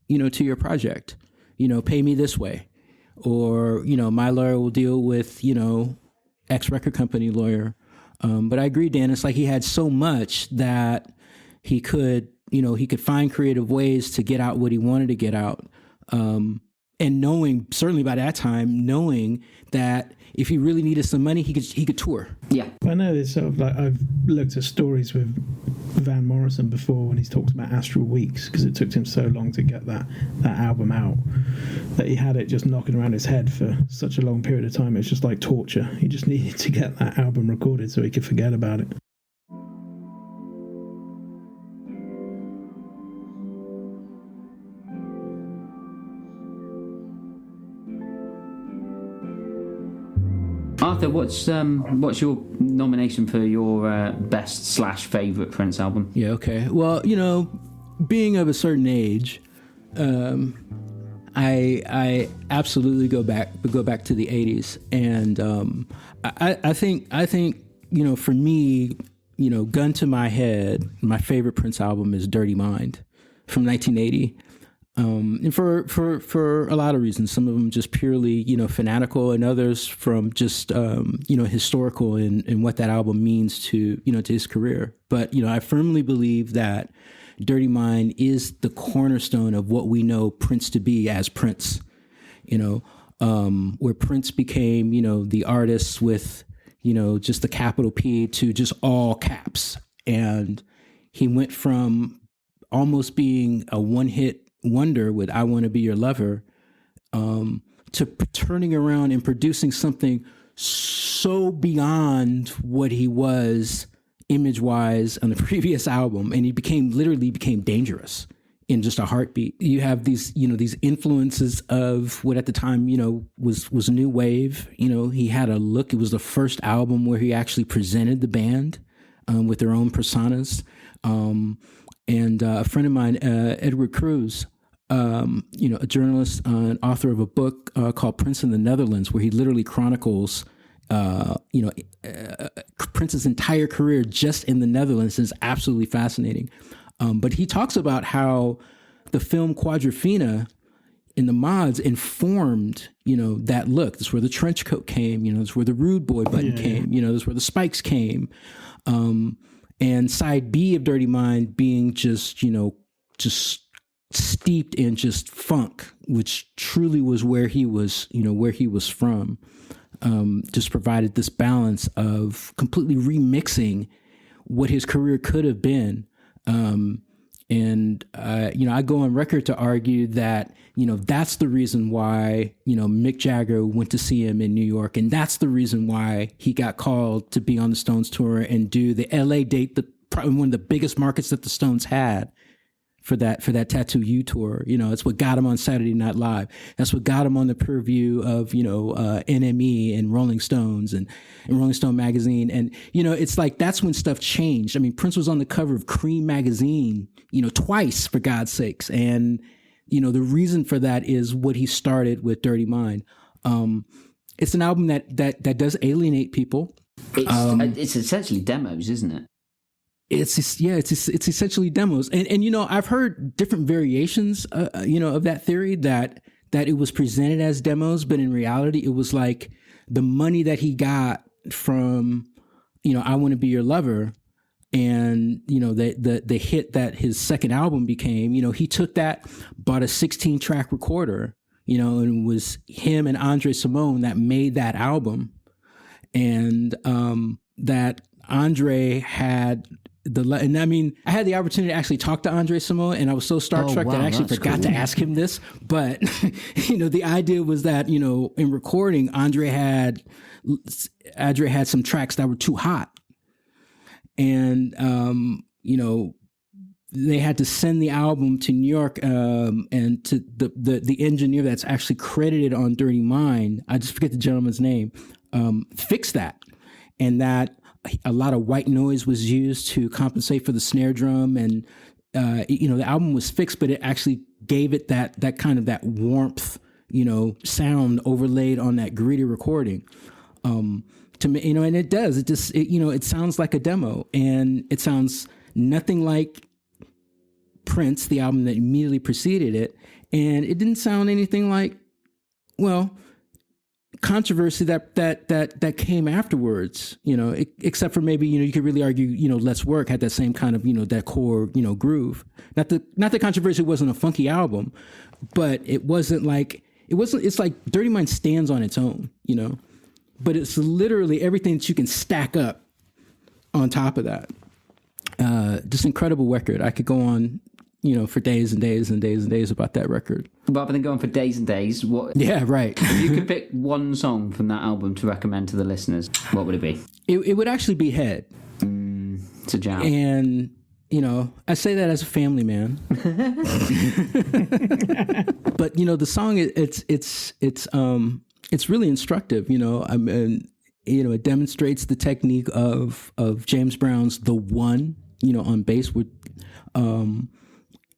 to your project. Pay me this way. Or, my lawyer will deal with, X record company lawyer. But I agree, Dan, it's like he had so much that he could find creative ways to get out what he wanted to get out. And knowing, certainly by that time, knowing that if he really needed some money, he could tour. Yeah. I know there's sort of like, I've looked at stories with Van Morrison before when he's talked about Astral Weeks, because it took him so long to get that album out, that he had it just knocking around his head for such a long period of time. It's just like torture. He just needed to get that album recorded so he could forget about it. Arthur, what's your nomination for your best / favourite Prince album? Yeah, okay. Well, being of a certain age, I absolutely go back to the 80s, and I think for me, gun to my head, my favorite Prince album is Dirty Mind from 1980. And for a lot of reasons, some of them just purely, fanatical, and others from just, historical and what that album means to his career. But, I firmly believe that Dirty Mind is the cornerstone of what we know Prince to be as Prince, where Prince became, the artist with, just the capital P to just all caps. And he went from almost being a one-hit wonder with I Want to Be Your Lover, to turning around and producing something so beyond what he was image-wise on the previous album, and he literally became dangerous in just a heartbeat. You have these influences of what at the time was new wave. He had a look. It was the first album where he actually presented the band with their own personas. And a friend of mine, Edward Cruz, a journalist, an author of a book called Prince in the Netherlands, where he literally chronicles, Prince's entire career just in the Netherlands. Is absolutely fascinating. But he talks about how the film Quadrophenia the mods informed, that look. This is where the trench coat came. This is where the Rude Boy button came. This is where the spikes came. And side B of Dirty Mind being just steeped in just funk, which truly was where he was from. Just provided this balance of completely remixing what his career could have been. I go on record to argue that, that's the reason why, Mick Jagger went to see him in New York. And that's the reason why he got called to be on the Stones tour and do the LA date, probably one of the biggest markets that the Stones had for that Tattoo You tour. It's what got him on Saturday Night Live. That's what got him on the purview of, NME and Rolling Stones and Rolling Stone magazine. And, it's like, that's when stuff changed. I mean, Prince was on the cover of Cream magazine, twice, for God's sakes. And, the reason for that is what he started with Dirty Mind. It's an album that does alienate people. It's essentially demos, isn't it? It's essentially demos. And I've heard different variations, of that theory that it was presented as demos, but in reality, it was like the money that he got from, I Want to Be Your Lover, and, the hit that his second album became, he took that, bought a 16-track recorder, and it was him and Andre Simone that made that album. And that Andre had I had the opportunity to actually talk to Andre Simone, and I was so starstruck that I actually forgot to ask him this. But, the idea was that, in recording, Andre had some tracks that were too hot. And, they had to send the album to New York, and to the engineer that's actually credited on Dirty Mind, I just forget the gentleman's name, fix that. And that a lot of white noise was used to compensate for the snare drum. And, the album was fixed, but it actually gave it that kind of that warmth, sound overlaid on that gritty recording. To me, and it does, it sounds like a demo, and it sounds nothing like Prince, the album that immediately preceded it. And it didn't sound anything like, controversy that came afterwards, except for maybe, you could really argue, Let's Work had that same kind of, that core, groove. Not that Controversy wasn't a funky album, but it's like Dirty Mind stands on its own, but it's literally everything that you can stack up on top of that. Just incredible record. I could go on, for days and days and days and days about that record. Rather than going for days and days, what? Yeah, right. If you could pick one song from that album to recommend to the listeners, what would it be? It would actually be Head. It's a jam. And, I say that as a family man. But, the song, it's really instructive, it demonstrates the technique of James Brown's The One, on bass with,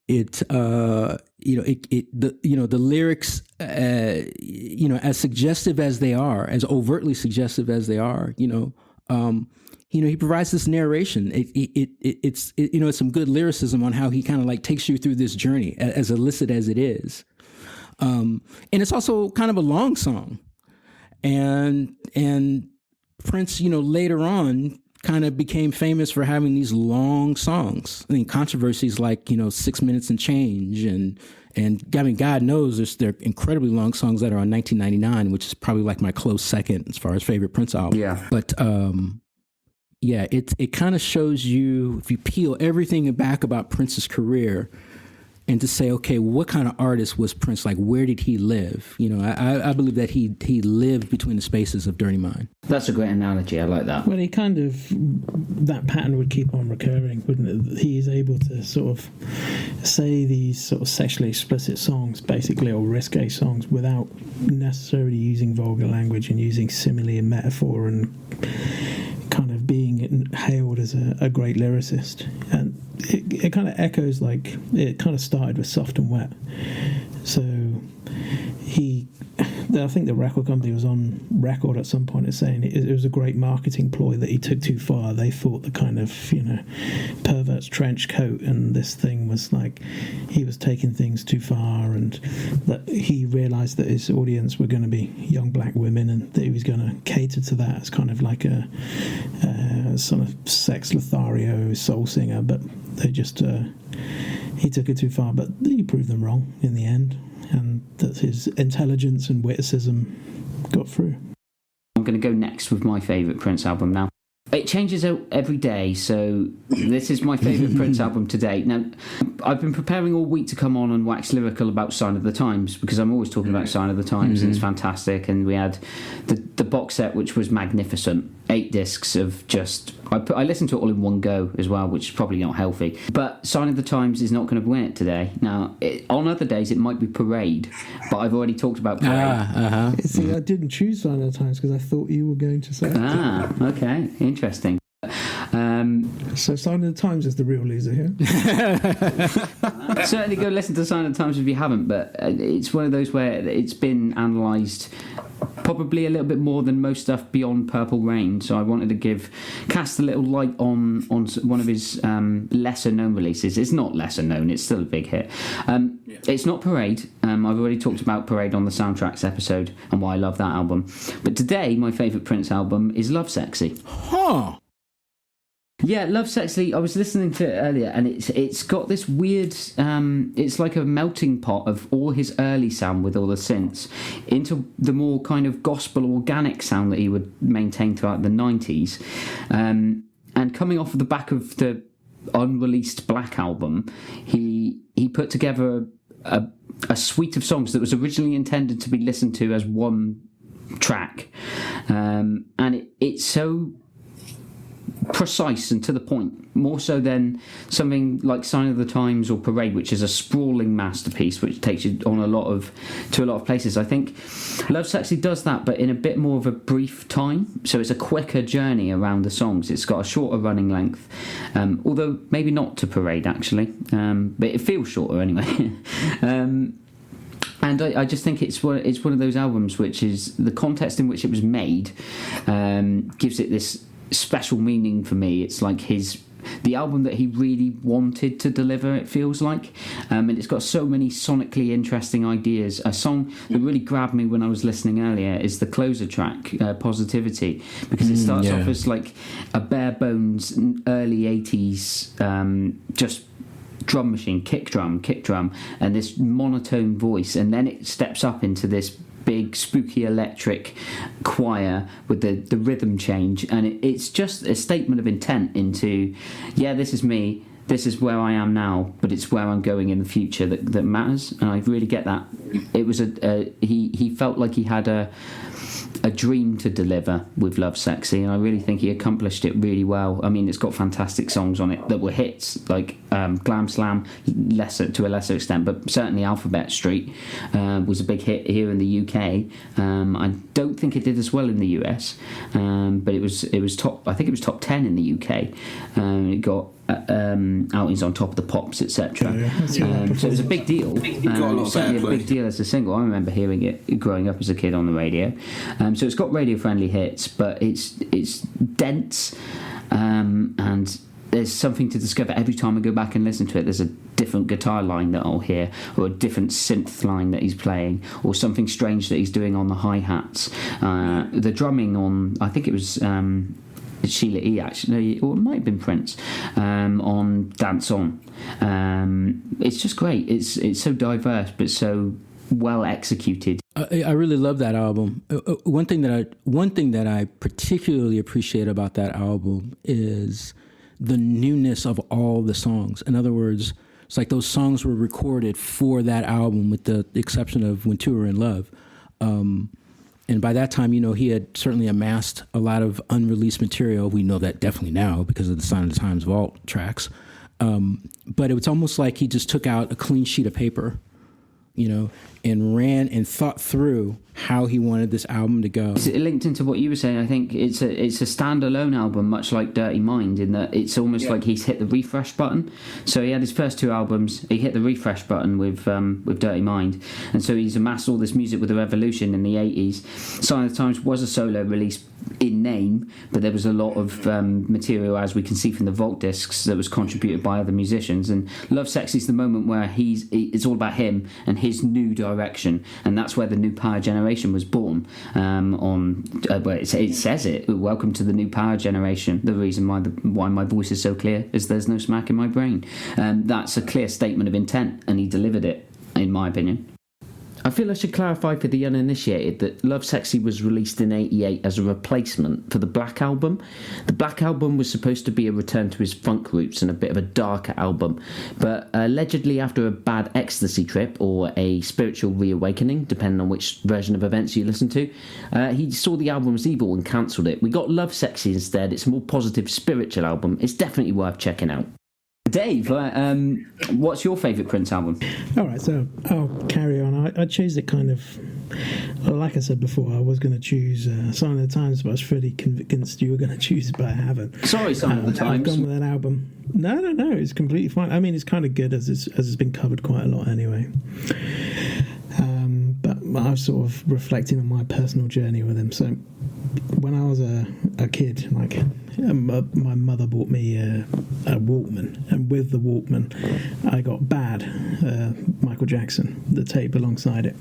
the lyrics, as suggestive as they are, as overtly suggestive as they are, he provides this narration. It's some good lyricism on how he kind of like takes you through this journey, as illicit as it is. And it's also kind of a long song, and Prince, later on kind of became famous for having these long songs. I mean, Controversy's like, 6 minutes and change. And I mean, God knows there are incredibly long songs that are on 1999, which is probably like my close second as far as favorite Prince album. Yeah. But, it kind of shows you, if you peel everything back about Prince's career and to say, okay, what kind of artist was Prince? Like, where did he live? I believe that he lived between the spaces of Dirty Mind. That's a great analogy. I like that. Well, that pattern would keep on recurring, wouldn't it? He is able to sort of say these sort of sexually explicit songs, basically, or risque songs, without necessarily using vulgar language and using simile and metaphor and kind of being hailed as a great lyricist. And it kind of echoes, like, it kind of started with Soft and Wet. So I think the record company was on record at some point as saying it was a great marketing ploy that he took too far. They thought the kind of, pervert's trench coat and this thing was like he was taking things too far, and that he realised that his audience were going to be young black women and that he was going to cater to that as kind of like a sort of sex Lothario soul singer, but they just he took it too far, but he proved them wrong in the end, and that his intelligence and witticism got through. I'm going to go next with my favourite Prince album now. It changes out every day, so this is my favourite Prince album to date. Now, I've been preparing all week to come on and wax lyrical about Sign of the Times, because I'm always talking about Sign of the Times, and it's fantastic. And we had the box set, which was magnificent. 8 discs of just... I listened to it all in one go as well, which is probably not healthy. But Sign of the Times is not going to win it today. Now, on other days, it might be Parade, but I've already talked about Parade. See, I didn't choose Sign of the Times because I thought you were going to say it. Okay. Interesting. So Sign of the Times is the real loser here. Certainly go listen to Sign of the Times if you haven't, but it's one of those where it's been analysed probably a little bit more than most stuff beyond Purple Rain, so I wanted to cast a little light on one of his lesser known releases. It's not lesser known, it's still a big hit. It's not Parade. I've already talked about Parade on the Soundtracks episode and why I love that album, but today my favourite Prince album is Love Sexy. Yeah, Love Sexy, I was listening to it earlier, and it's got this weird, it's like a melting pot of all his early sound with all the synths into the more kind of gospel organic sound that he would maintain throughout the 90s. And coming off of the back of the unreleased Black album, he put together a suite of songs that was originally intended to be listened to as one track. And it's so precise and to the point, more so than something like Sign of the Times or Parade, which is a sprawling masterpiece which takes you on to a lot of places. I think Love Sexy does that, but in a bit more of a brief time, so it's a quicker journey around the songs. It's got a shorter running length, although maybe not to Parade actually, but it feels shorter anyway. And I just think it's one of those albums which is the context in which it was made gives it this special meaning for me. It's like the album that he really wanted to deliver, it feels like, and it's got so many sonically interesting ideas. A song that really grabbed me when I was listening earlier is the closer track, Positivity, because it starts off as like a bare bones early 80s just drum machine, kick drum, and this monotone voice, and then it steps up into this big spooky electric choir with the rhythm change, and it's just a statement of intent into, this is me, this is where I am now, but it's where I'm going in the future that matters. And I really get that. It was he felt like he had a dream to deliver with Love Sexy, and I really think he accomplished it really well. I mean, it's got fantastic songs on it that were hits, like Glam Slam, to a lesser extent, but certainly Alphabet Street was a big hit here in the UK. I don't think it did as well in the US, but it was top. I think it was top 10 in the UK. It got outings on Top of the Pops, etc. So it was a big deal. Certainly a big deal as a single. I remember hearing it growing up as a kid on the radio. So it's got radio-friendly hits, but it's dense, and there's something to discover every time I go back and listen to it. There's a different guitar line that I'll hear, or a different synth line that he's playing, or something strange that he's doing on the hi-hats. The drumming on, I think it was Sheila E. actually, or it might have been Prince, on Dance On. It's just great. It's so diverse, but so well executed. I really love that album. One thing that I particularly appreciate about that album is the newness of all the songs. In other words, it's like those songs were recorded for that album, with the exception of When Two Were in Love. And by that time, he had certainly amassed a lot of unreleased material. We know that definitely now because of the Sign of the Times Vault tracks. But it was almost like he just took out a clean sheet of paper, and ran and thought through how he wanted this album to go. It linked into what you were saying. I think it's a standalone album, much like Dirty Mind, in that it's almost like he's hit the refresh button. So he had his first two albums, he hit the refresh button with Dirty Mind, and so he's amassed all this music with the Revolution in the 80s. Sign of the Times was a solo release in name, but there was a lot of material, as we can see from the vault discs, that was contributed by other musicians. And Love Sexy is the moment where it's all about him and his new direction, and that's where the New Power Generation was born. It says it. Welcome to the New Power Generation. The reason why my voice is so clear is there's no smack in my brain. That's a clear statement of intent, and he delivered it, in my opinion. I feel I should clarify for the uninitiated that Love Sexy was released in 88 as a replacement for the Black Album. The Black Album was supposed to be a return to his funk roots and a bit of a darker album, but allegedly after a bad ecstasy trip or a spiritual reawakening, depending on which version of events you listen to, he saw the album as evil and cancelled it. We got Love Sexy instead. It's a more positive spiritual album. It's definitely worth checking out. Dave, what's your favourite Prince album? All right, so I'll carry on. I chose it kind of, like I said before, I was going to choose Sign of the Times, but I was fairly convinced you were going to choose it, but I haven't. Sorry, Sign of the Times. I've gone with that album. No, it's completely fine. I mean, it's kind of good as it's been covered quite a lot anyway. But I was sort of reflecting on my personal journey with him. So when I was a kid, like my mother bought me a Walkman, and with the Walkman I got Bad, Michael Jackson, the tape alongside it,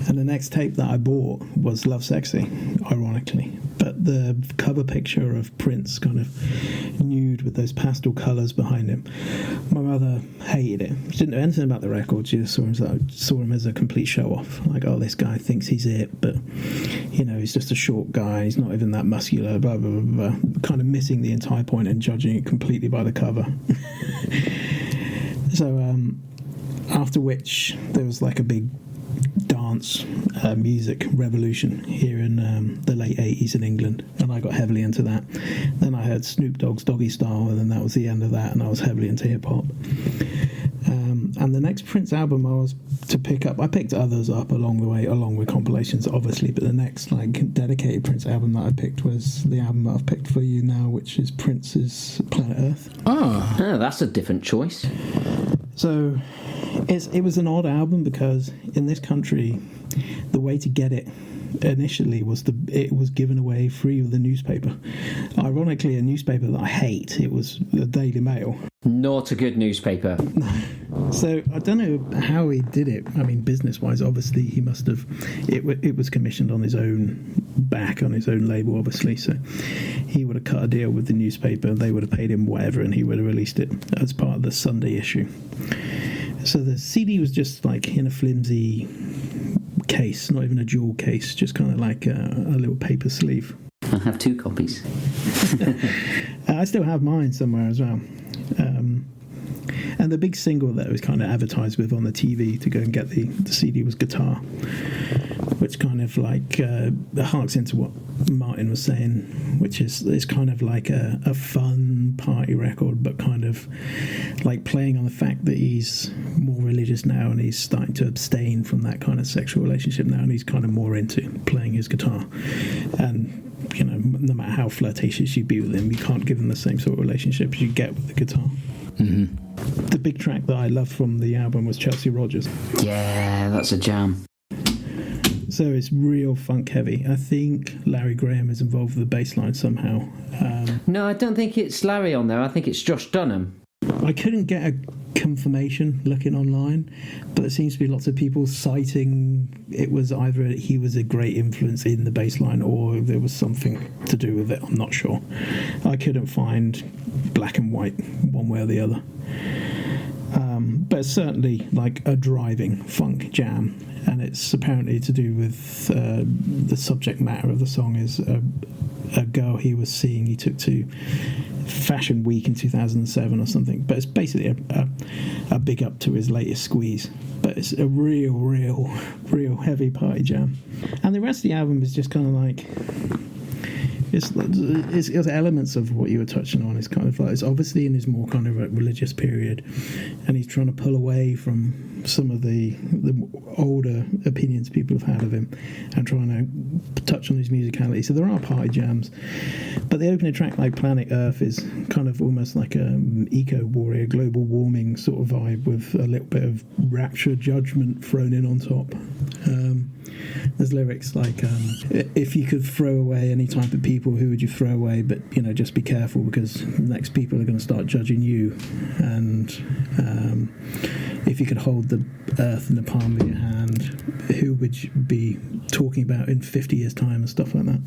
and the next tape that I bought was Love Sexy, ironically, but the cover picture of Prince kind of nude with those pastel colours behind him, my mother hated it. She didn't know anything about the record. She just saw him as a complete show-off, like, oh, this guy thinks he's it, but he's just a short guy, he's not even that muscular, blah blah blah, blah. Kind of missing the entire point and judging it completely by the cover. So after which there was like a big dance music revolution here in the late 80s in England, and I got heavily into that. Then I heard Snoop Dogg's Doggy Style, and then that was the end of that, and I was heavily into hip-hop. And the next Prince album I was to pick up, I picked others up along the way, along with compilations obviously, but the next dedicated Prince album that I picked was the album that I've picked for you now, which is Prince's Planet Earth. Oh, that's a different choice. So it was an odd album because in this country the way to get it initially was it was given away free with the newspaper. Ironically, a newspaper that I hate. It was the Daily Mail. Not a good newspaper. So I don't know how he did it. I mean, business-wise, obviously he must have. It was commissioned on his own back, on his own label, obviously. So he would have cut a deal with the newspaper. They would have paid him whatever, and he would have released it as part of the Sunday issue. So the CD was just like in a flimsy case, not even a jewel case, just kind of like a little paper sleeve. I have 2 copies. I still have mine somewhere as well. And the big single that was kind of advertised with on the TV to go and get the CD was Guitar, which kind of like harks into what Martyn was saying, which is it's kind of like a fun party record, but kind of like playing on the fact that he's more religious now and he's starting to abstain from that kind of sexual relationship now, and he's kind of more into playing his guitar. And no matter how flirtatious you be with him, you can't give him the same sort of relationship as you get with the guitar. Mm-hmm. The big track that I loved from the album was Chelsea Rogers. Yeah, that's a jam. So it's real funk heavy. I think Larry Graham is involved with the bass line somehow. No, I don't think it's Larry on there. I think it's Josh Dunham. I couldn't get a confirmation looking online, but there seems to be lots of people citing it was either he was a great influence in the bass line or there was something to do with it. I'm not sure. I couldn't find black and white one way or the other. But it's certainly like a driving funk jam, and it's apparently to do with the subject matter of the song is a girl he was seeing he took to Fashion Week in 2007 or something, but it's basically a big up to his latest squeeze. But it's a real heavy party jam, and the rest of the album is just kind of like it's elements of what you were touching on. It's kind of like, it's obviously in his more kind of like religious period, and he's trying to pull away from some of the older opinions people have had of him, and trying to touch on his musicality. So there are party jams, but the opening track, like Planet Earth, is kind of almost like a eco warrior, global warming sort of vibe with a little bit of rapture judgment thrown in on top. There's lyrics like, if you could throw away any type of people, who would you throw away? But, just be careful, because the next people are going to start judging you. And if you could hold the earth in the palm of your hand, who would you be talking about in 50 years' time and stuff like that?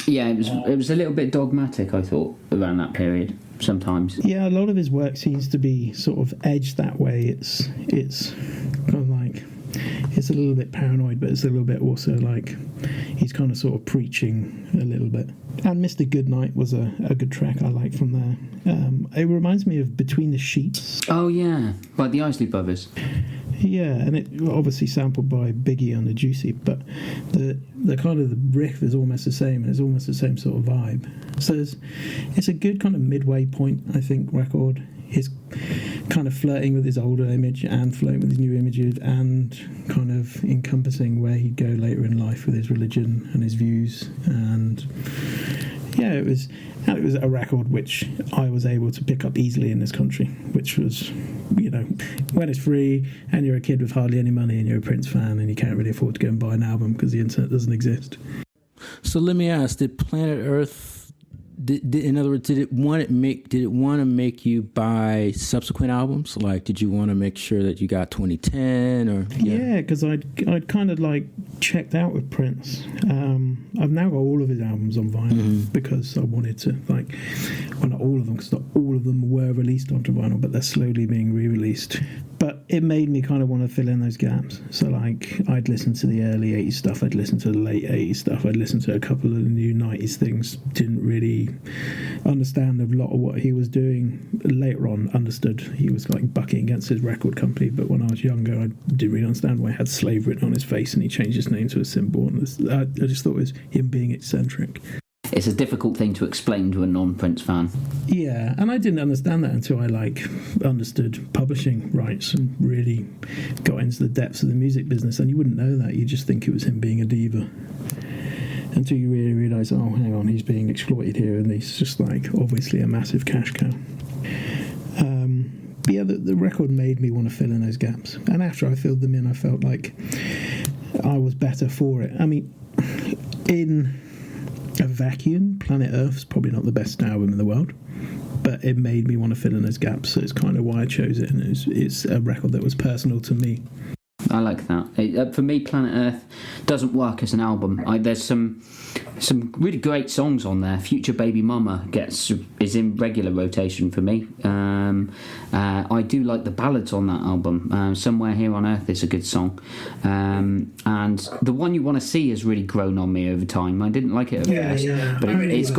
Yeah, it was a little bit dogmatic, I thought, around that period sometimes. Yeah, a lot of his work seems to be sort of edged that way. It's kind of like, it's a little bit paranoid, but it's a little bit also like he's kind of sort of preaching a little bit. And Mr. Goodnight was a good track I like from there. It reminds me of Between the Sheets. Oh yeah, by the Isley Brothers. Yeah, and it obviously sampled by Biggie on the Juicy, but the kind of the riff is almost the same, and it's almost the same sort of vibe. So it's a good kind of midway point, I think, record. He's kind of flirting with his older image and flirting with his new images, and kind of encompassing where he'd go later in life with his religion and his views. And yeah, it was a record which I was able to pick up easily in this country, which was, when it's free and you're a kid with hardly any money and you're a Prince fan and you can't really afford to go and buy an album because the internet doesn't exist. So let me ask: did Planet Earth? In other words, did it want to make you buy subsequent albums? Like, did you want to make sure that you got 2010 or? Yeah, because I'd kind of like checked out with Prince. I've now got all of his albums on vinyl because I wanted to, like, well, not all of them, because not all of them were released onto vinyl, but they're slowly being re-released. But it made me kind of want to fill in those gaps. So, like, I'd listen to the early 80s stuff, I'd listen to the late 80s stuff, I'd listen to a couple of the new 90s things. Didn't really understand a lot of what he was doing. Later on, understood he was, like, bucking against his record company, but when I was younger, I didn't really understand why he had slave written on his face and he changed his name to a symbol. And I just thought it was him being eccentric. It's a difficult thing to explain to a non-Prince fan. Yeah, and I didn't understand that until I understood publishing rights and really got into the depths of the music business. And you wouldn't know that; you just think it was him being a diva, until you really realise, oh, hang on, he's being exploited here, and he's just like obviously a massive cash cow. But yeah, the record made me want to fill in those gaps, and after I filled them in, I felt like I was better for it. I mean, in a vacuum, Planet Earth's probably not the best album in the world, but it made me want to fill in those gaps, so it's kind of why I chose it, and it's a record that was personal to me. I like that. For me, Planet Earth doesn't work as an album. There's some really great songs on there. Future Baby Mama is in regular rotation for me. I do like the ballads on that album. Somewhere Here on Earth is a good song, and The One You Want to See has really grown on me over time. I didn't like it at first, but it's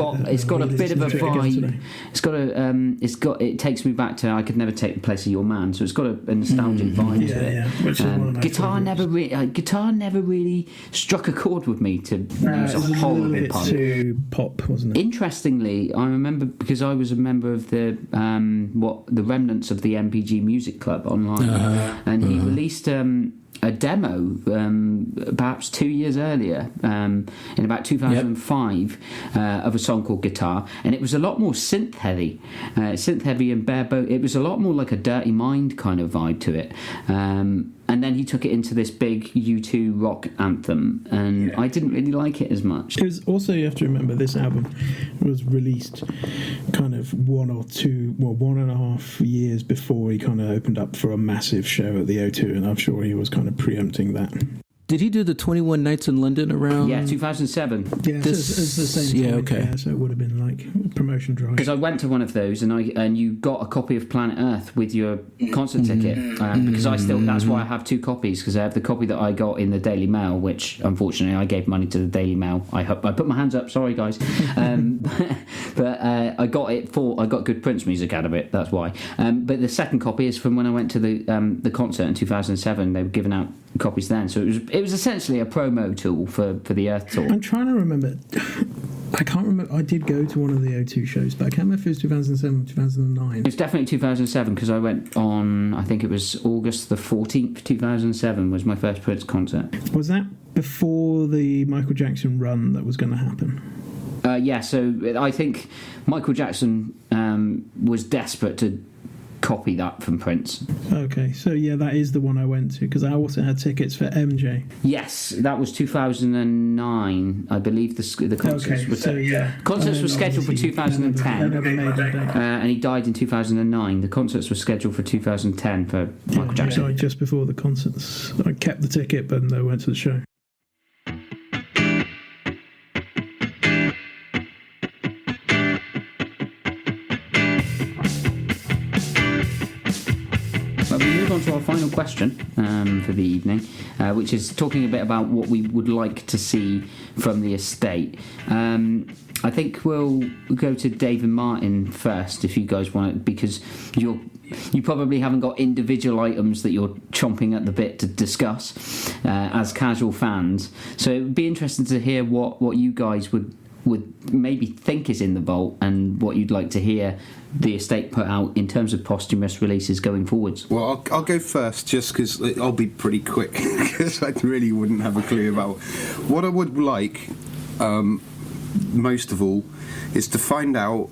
got a bit of a vibe. It takes me back to I Could Never Take the Place of Your Man, so it's got a nostalgic vibe to it. Yeah, which is one of my guitar never really struck a chord with me to use a whole bit too pop, wasn't it? Interestingly, I remember because I was a member of the remnants of the MPG Music Club online, and he released a demo perhaps 2 years earlier in about 2005 of a song called Guitar, and it was a lot more synth heavy and bare bone. It was a lot more like a Dirty Mind kind of vibe to it, and then he took it into this big U2 rock anthem, and I didn't really like it as much. It was also, you have to remember, this album was released kind of 1.5 years before he kind of opened up for a massive show at the O2, and I'm sure he was kind of preempting that. Did he do the 21 Nights in London around? Yeah, 2007. Yeah, it's the same time. Yeah, okay. Yeah, so it would have been like promotion drive. Because I went to one of those, and you got a copy of Planet Earth with your concert ticket. Because that's why I have two copies, because I have the copy that I got in the Daily Mail, which unfortunately I gave money to the Daily Mail. I put my hands up. Sorry, guys. But I got good Prince music out of it. That's why. But the second copy is from when I went to the concert in 2007. They were giving out copies then, so it was essentially a promo tool for the Earth tour. I'm trying to remember. I can't remember. I did go to one of the O2 shows, but I can't remember if it was 2007 or 2009. It was definitely 2007 because I went on, I think it was August the 14th, 2007 was my first Prince concert. Was that before the Michael Jackson run that was going to happen? Yeah, so I think Michael Jackson was desperate to copy that from Prince. Okay, so yeah, that is the one I went to, because I also had tickets for MJ. Yes, that was 2009, I believe. The concerts Okay, were so yeah. concerts were scheduled for Obviously, 2010, never made that date. and he died in 2009. The concerts were scheduled for 2010 for Michael Jackson. So just before the concerts, I kept the ticket, but I went to the show. But we move on to our final question for the evening, which is talking a bit about what we would like to see from the estate. I think we'll go to Dave and Martyn first, if you guys want it, because you probably haven't got individual items that you're chomping at the bit to discuss as casual fans. So it would be interesting to hear what you guys would maybe think is in the vault and what you'd like to hear the estate put out in terms of posthumous releases going forwards. Well, I'll go first just because I'll be pretty quick because I really wouldn't have a clue about what I would like most of all is to find out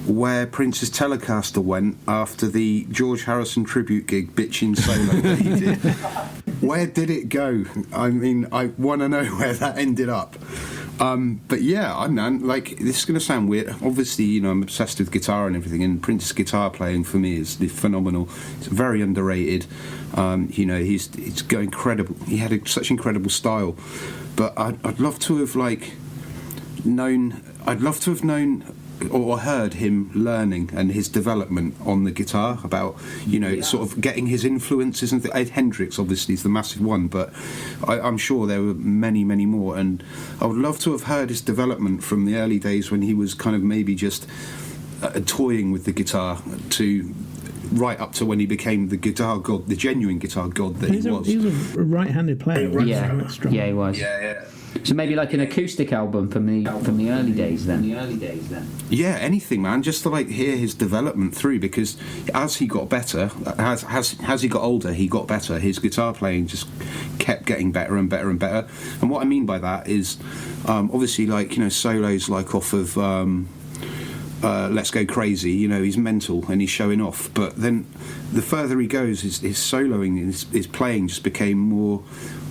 where Prince's Telecaster went after the George Harrison tribute gig bitching solo that he did. Where did it go? I mean, I want to know where that ended up. But yeah, I mean, like, this is going to sound weird. Obviously, you know, I'm obsessed with guitar and everything, and Prince's guitar playing for me is phenomenal. It's very underrated. You know, he's got incredible. He had such incredible style. But I'd love to have known or heard him learning and his development on the guitar, about, you know, sort of getting his influences. And Ed Hendrix obviously is the massive one, but I'm sure there were many, many more, and I would love to have heard his development from the early days when he was kind of maybe just toying with the guitar to right up to when he became the guitar god, the genuine guitar god that he was. He was a right-handed player. Right? Yeah, he was. Yeah. So maybe like an acoustic album from the early days then. Yeah, anything, man. Just to like hear his development through, because as he got better, as he got older, he got better. His guitar playing just kept getting better and better and better. And what I mean by that is, obviously, like, you know, solos like off of Let's Go Crazy, you know, he's mental and he's showing off. But then the further he goes, his soloing, his playing just became more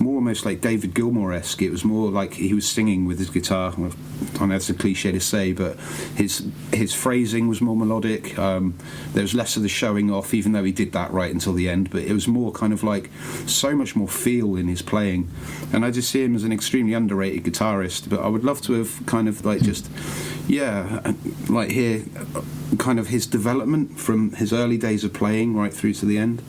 almost like David Gilmour-esque. It was more like he was singing with his guitar. I know that's a cliche to say, but his phrasing was more melodic. There was less of the showing off, even though he did that right until the end. But it was more kind of like so much more feel in his playing. And I just see him as an extremely underrated guitarist. But I would love to have kind of like just, yeah, like hear kind of his development from his early days of playing right through to the end.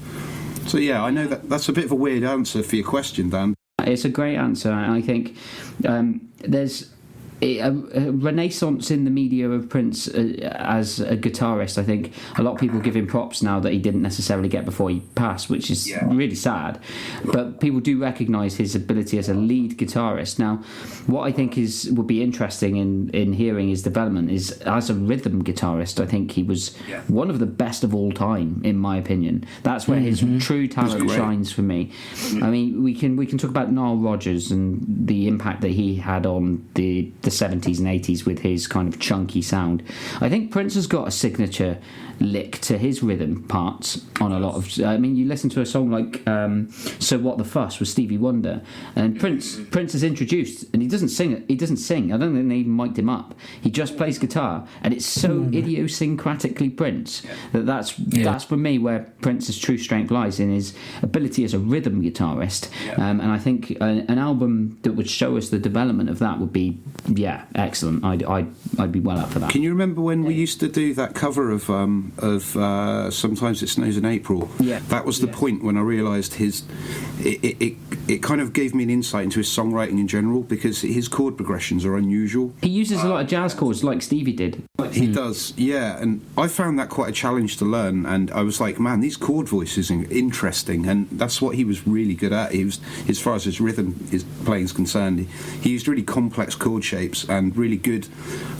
So yeah, I know that's a bit of a weird answer for your question, Dan. It's a great answer. I think there's a renaissance in the media of Prince as a guitarist. I think a lot of people give him props now that he didn't necessarily get before he passed, which is really sad. But people do recognise his ability as a lead guitarist. Now, what I think would be interesting in hearing his development is, as a rhythm guitarist, I think he was one of the best of all time, in my opinion. That's where his true talent shines for me. I mean, we can talk about Nile Rodgers and the impact that he had on the 70s and 80s with his kind of chunky sound. I think Prince has got a signature lick to his rhythm parts on a lot of... I mean, you listen to a song like So What the Fuss with Stevie Wonder, and Prince is introduced, and he doesn't sing. I don't think they even mic'd him up. He just plays guitar, and it's so idiosyncratically Prince that's for me where Prince's true strength lies, in his ability as a rhythm guitarist. And I think an album that would show us the development of that would be excellent. I'd be well up for that. Can you remember when we used to do that cover of Sometimes It Snows in April? Yeah. That was the point when I realised it kind of gave me an insight into his songwriting in general, because his chord progressions are unusual. He uses a lot of jazz chords like Stevie did. He does, yeah, and I found that quite a challenge to learn, and I was like, man, these chord voices are interesting, and that's what he was really good at. He was, as far as his rhythm, his playing is concerned, he used really complex chord shapes shapes and really good,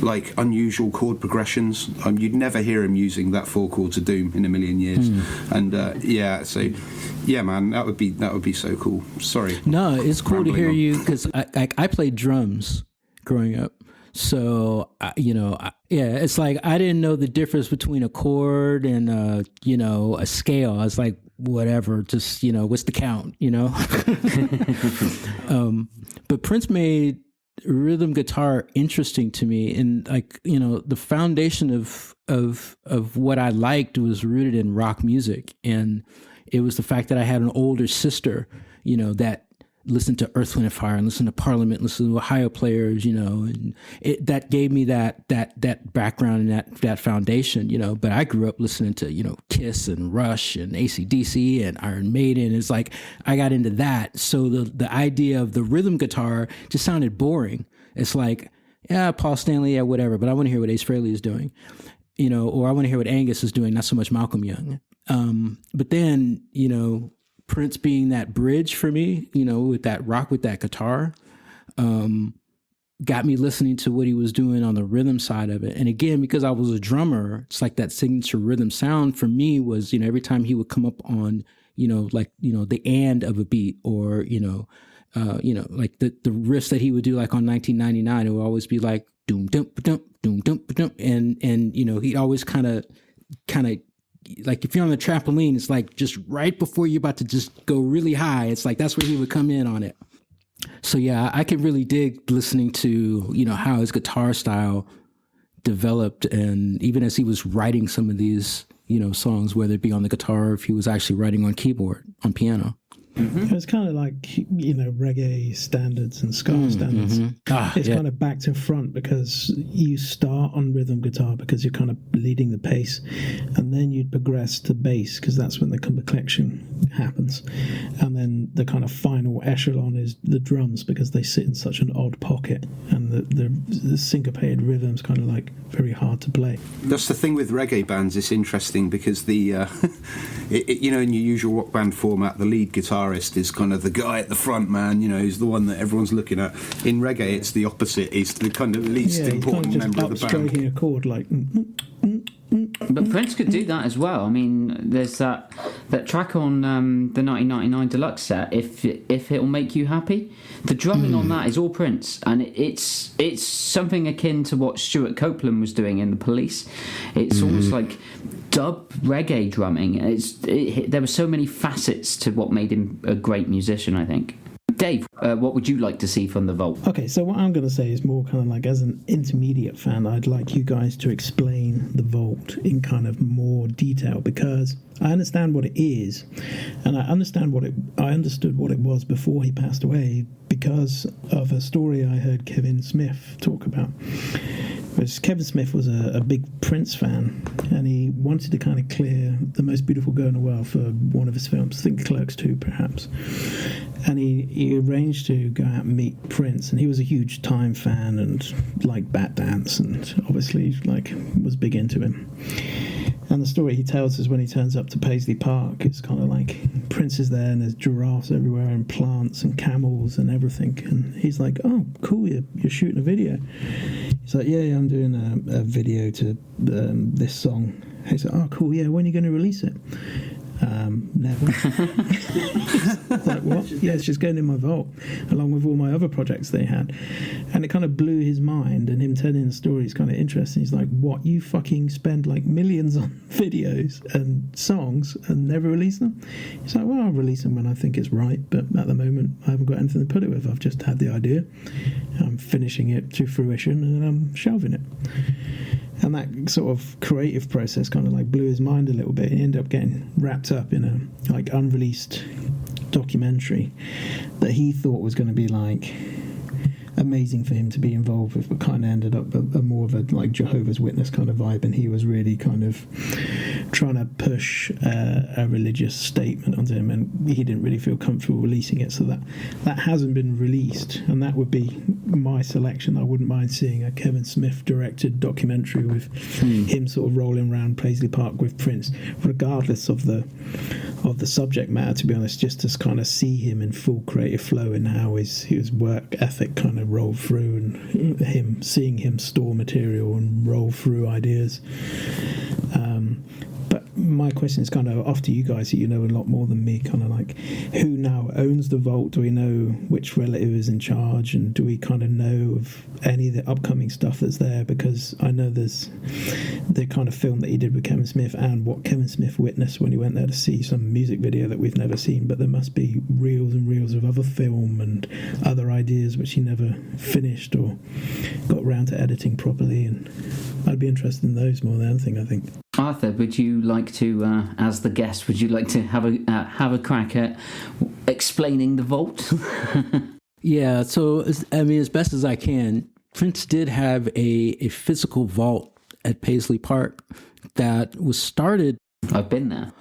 like, unusual chord progressions. You'd never hear him using that 4 chords of doom in a million years. And so yeah, man, that would be so cool. Sorry. No, it's cool to hear you, because I played drums growing up. So, it's like I didn't know the difference between a chord and, a scale. I was like, whatever, just, what's the count, But Prince made rhythm guitar interesting to me. And, like, the foundation of what I liked was rooted in rock music. And it was the fact that I had an older sister, that listened to Earth, Wind and Fire and listened to Parliament, listened to Ohio Players, and that gave me that background and that foundation, but I grew up listening to, Kiss and Rush and AC/DC and Iron Maiden. It's like, I got into that. So the idea of the rhythm guitar just sounded boring. It's like, yeah, Paul Stanley, yeah, whatever, but I want to hear what Ace Frehley is doing, or I want to hear what Angus is doing, not so much Malcolm Young. But then, Prince being that bridge for me, with that rock, with that guitar, got me listening to what he was doing on the rhythm side of it. And again, because I was a drummer, it's like that signature rhythm sound for me was, every time he would come up on, the and of a beat, or, like the riffs that he would do, like on 1999, it would always be like, doom, dum, dum, doom, dum, dum. And, he'd always kind of, like, if you're on the trampoline, it's like just right before you're about to just go really high. It's like, that's where he would come in on it. So yeah, I could really dig listening to, how his guitar style developed. And even as he was writing some of these, songs, whether it be on the guitar, or if he was actually writing on keyboard, on piano. Mm-hmm. It's kind of like, reggae standards and ska standards. Mm-hmm. It's kind of back to front, because you start on rhythm guitar because you're kind of leading the pace, and then you'd progress to bass because that's when the collection happens, and then the kind of final echelon is the drums because they sit in such an odd pocket, and the syncopated rhythm's kind of like very hard to play. That's the thing with reggae bands. It's interesting because the in your usual rock band format, the lead guitarist is kind of the guy at the front, man, he's the one that everyone's looking at. In reggae, it's the opposite. He's the kind of least important member of the band. Stroking a chord like... But Prince could do that as well. I mean, there's that track on the 1999 deluxe set, If It'll Make You Happy. The drumming on that is all Prince, and it's something akin to what Stuart Copeland was doing in The Police. It's almost like dub reggae drumming. There were so many facets to what made him a great musician, I think. Dave, what would you like to see from the vault? Okay, so what I'm going to say is more kind of like, as an intermediate fan, I'd like you guys to explain the vault in kind of more detail, because I understand what it is, and I understood what it was before he passed away because of a story I heard Kevin Smith talk about. Because Kevin Smith was a big Prince fan, and he wanted to kind of clear The Most Beautiful Girl in the World for one of his films, I think Clerks 2 perhaps. And he arranged to go out and meet Prince, and he was a huge Time fan and liked Bat Dance, and obviously was big into him. And the story he tells is when he turns up to Paisley Park, it's kind of like Prince is there and there's giraffes everywhere and plants and camels and everything. And he's like, oh, cool, you're shooting a video. He's like, yeah, I'm doing a video to this song. He's like, oh, cool, yeah, when are you going to release it? Never. Like, what? Yeah, it's just going in my vault along with all my other projects they had. And it kind of blew his mind, and him telling the story is kind of interesting. He's like, what, you fucking spend like millions on videos and songs and never release them? He's like, well, I'll release them when I think it's right, but at the moment I haven't got anything to put it with. I've just had the idea, I'm finishing it to fruition, and I'm shelving it. And that sort of creative process kind of like blew his mind a little bit. He ended up getting wrapped up in a like unreleased documentary that he thought was going to be like amazing for him to be involved with, but kind of ended up a more of a like Jehovah's Witness kind of vibe, and he was really kind of trying to push a religious statement onto him, and he didn't really feel comfortable releasing it. So that hasn't been released, and that would be my selection. I wouldn't mind seeing a Kevin Smith directed documentary with him sort of rolling around Paisley Park with Prince, regardless of the subject matter, to be honest, just to kind of see him in full creative flow and how his work ethic kind of of rolled through, and seeing him store material and roll through ideas. But my question is kind of off to you guys, that you know a lot more than me, kind of like, who now owns the vault? Do we know which relative is in charge, and do we kind of know of any of the upcoming stuff that's there? Because I know there's the kind of film that he did with Kevin Smith, and what Kevin Smith witnessed when he went there to see some music video that we've never seen, but there must be reels and reels of other film and other ideas which he never finished or got round to editing properly, and I'd be interested in those more than anything, I think. Arthur, would you like to, as the guest, would you like to have a crack at explaining the vault? Yeah, so I mean, as best as I can, Prince did have a physical vault at Paisley Park that was started. I've been there.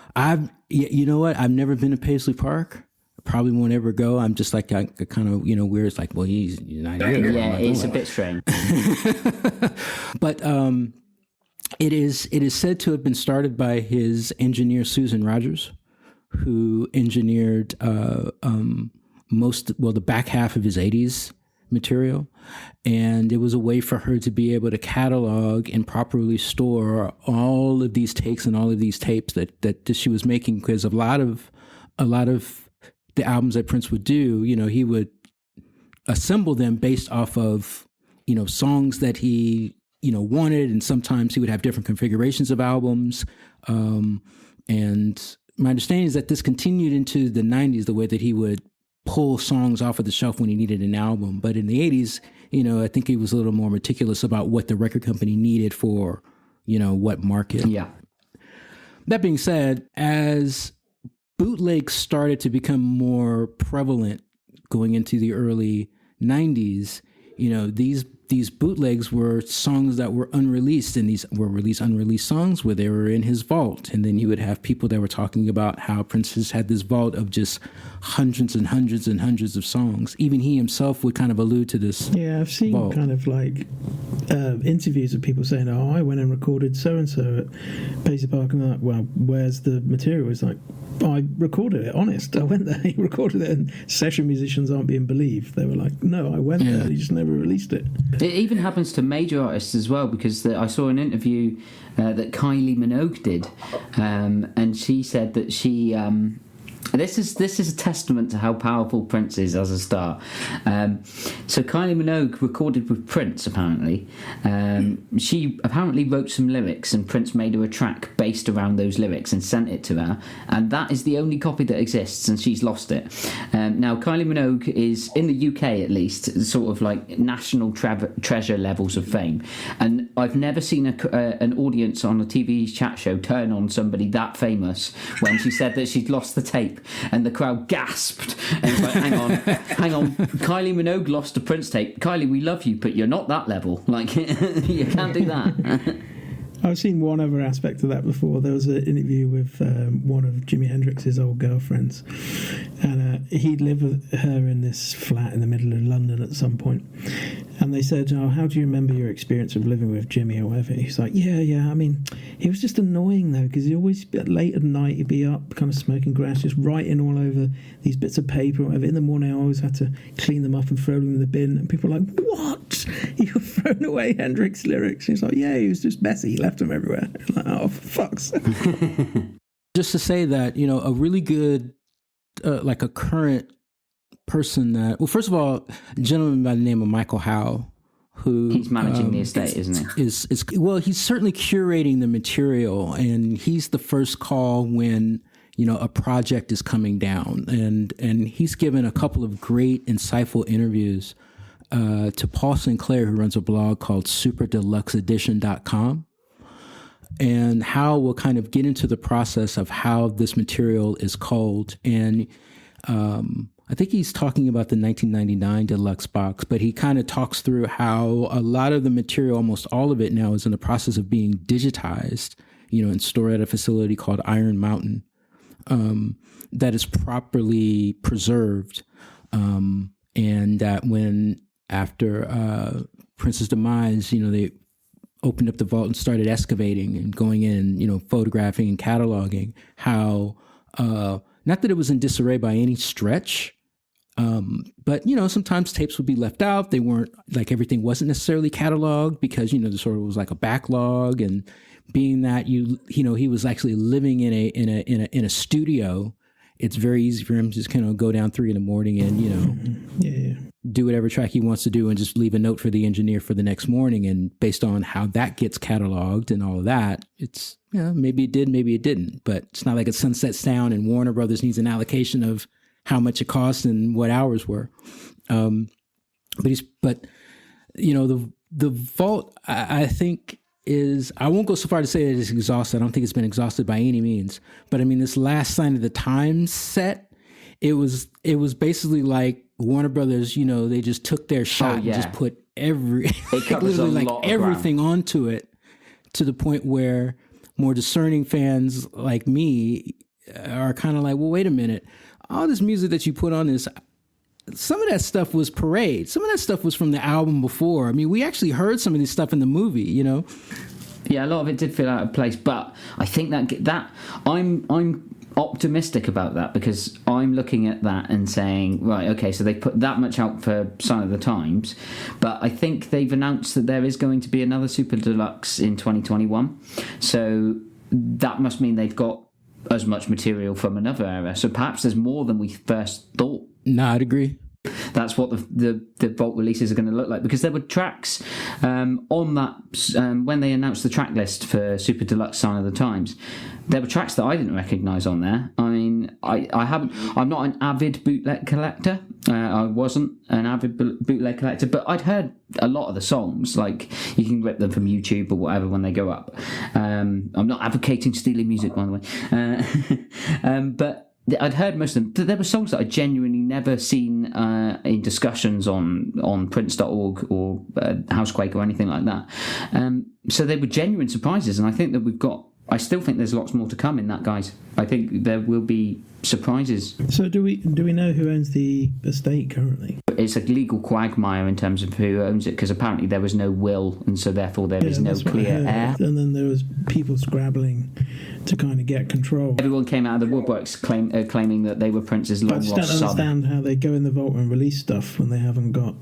You know what? I've never been to Paisley Park. Probably won't ever go. I'm just like, I kind of, weird. It's like, well, he's not here. Yeah, it's a bit strange. But it is said to have been started by his engineer Susan Rogers, who engineered the back half of his 80s material. And it was a way for her to be able to catalog and properly store all of these takes and all of these tapes that she was making, because a lot of the albums that Prince would do, he would assemble them based off of, songs that he, wanted. And sometimes he would have different configurations of albums. And my understanding is that this continued into the 90s, the way that he would pull songs off of the shelf when he needed an album. But in the 80s, I think he was a little more meticulous about what the record company needed for, what market. Yeah. That being said, as bootlegs started to become more prevalent going into the early 90s, these bootlegs were songs that were unreleased, and these were released unreleased songs where they were in his vault. And then you would have people that were talking about how Prince has had this vault of just hundreds and hundreds and hundreds of songs. Even he himself would kind of allude to this. Yeah, I've seen vault. kind of like interviews of people saying, "Oh, I went and recorded so and so at Paisley Park," and they're like, "Well, where's the material?" It's like, I recorded it. Honest, I went there, he recorded it, and session musicians aren't being believed. They were like, "No, I went there. He just never released it." It even happens to major artists as well, because I saw an interview that Kylie Minogue did, and she said that she. This is a testament to how powerful Prince is as a star. So Kylie Minogue recorded with Prince, apparently. She apparently wrote some lyrics, and Prince made her a track based around those lyrics and sent it to her. And that is the only copy that exists, and she's lost it. Now, Kylie Minogue is, in the UK at least, sort of like national treasure levels of fame. And I've never seen an audience on a TV chat show turn on somebody that famous when she said that she'd lost the tape. And the crowd gasped. And it's like, hang on. Kylie Minogue lost a Prince tape. Kylie, we love you, but you're not that level. Like, you can't do that. I've seen one other aspect of that before. There was an interview with one of Jimi Hendrix's old girlfriends, and he'd lived with her in this flat in the middle of London at some point. And they said, "Oh, how do you remember your experience of living with Jimmy or whatever?" He's like, yeah. I mean, he was just annoying though, because he always late at night he'd be up, kind of smoking grass, just writing all over these bits of paper or whatever. In the morning, I always had to clean them up and throw them in the bin. And people were like, "What? You've thrown away Hendrix lyrics?" He's like, "Yeah, he was just messy. He left them everywhere." I'm like, "Oh, for fuck's sake." Just to say that, a really good, like a current person that, well, first of all, a gentleman by the name of Michael Howe, who he's managing the estate, isn't he? Well, he's certainly curating the material, and he's the first call when a project is coming down, and he's given a couple of great, insightful interviews to Paul Sinclair, who runs a blog called SuperDeluxeEdition.com. And Hal will kind of get into the process of how this material is culled. And I think he's talking about the 1999 deluxe box, but he kind of talks through how a lot of the material, almost all of it now, is in the process of being digitized, and stored at a facility called Iron Mountain, that is properly preserved. And that after Prince's demise, they opened up the vault and started excavating and going in, photographing and cataloging how, not that it was in disarray by any stretch, But, sometimes tapes would be left out. They weren't like everything wasn't necessarily cataloged because, there sort of was like a backlog. And being that he was actually living in a studio, it's very easy for him to just kind of go down 3 a.m. and, do whatever track he wants to do and just leave a note for the engineer for the next morning. And based on how that gets cataloged and all of that, it's, maybe it did, maybe it didn't. But it's not like a Sunset Sound and Warner Brothers needs an allocation of how much it cost and what hours were. The vault, I think is, I won't go so far to say that it's exhausted. I don't think it's been exhausted by any means, but I mean, this last Sign of the Times set, it was basically like Warner Brothers, they just took their shot and just put literally like everything onto it, to the point where more discerning fans like me are kind of like, well, wait a minute. All this music that you put on this, some of that stuff was Parade. Some of that stuff was from the album before. I mean, we actually heard some of this stuff in the movie, Yeah, a lot of it did feel out of place, but I think that I'm optimistic about that, because I'm looking at that and saying, right, okay, so they put that much out for Sign of the Times, but I think they've announced that there is going to be another Super Deluxe in 2021. So that must mean they've got as much material from another era. So perhaps there's more than we first thought. No, I'd agree. That's what the Vault releases are going to look like, because there were tracks on that when they announced the track list for Super Deluxe Sign of the Times. There were tracks that I didn't recognise on there. I mean, I'm not an avid bootleg collector. I wasn't an avid bootleg collector, but I'd heard a lot of the songs. Like, you can rip them from YouTube or whatever when they go up. I'm not advocating stealing music, by the way. But I'd heard most of them. There were songs that I'd genuinely never seen in discussions on Prince.org or Housequake or anything like that. So they were genuine surprises, and I think that I still think there's lots more to come in that, guys. I think there will be surprises. So do we know who owns the estate currently? It's a legal quagmire in terms of who owns it, because apparently there was no will, and so therefore there is no clear heir. And then there was people scrabbling to kind of get control. Everyone came out of the woodworks claiming that they were Prince's long lost son. I just don't understand how they go in the vault and release stuff when they haven't got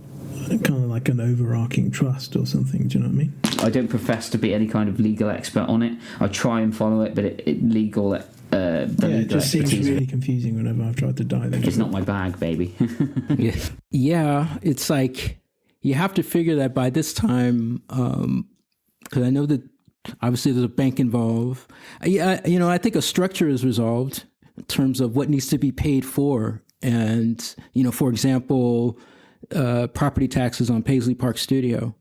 kind of like an overarching trust or something. Do you know what I mean? I don't profess to be any kind of legal expert on it. I try and follow it, but it just seems really confusing whenever I've tried to dive into it. It's not my bag, baby. Yeah, it's like you have to figure that by this time, because I know that obviously there's a bank involved. I think a structure is resolved in terms of what needs to be paid for. And, for example, property taxes on Paisley Park Studio.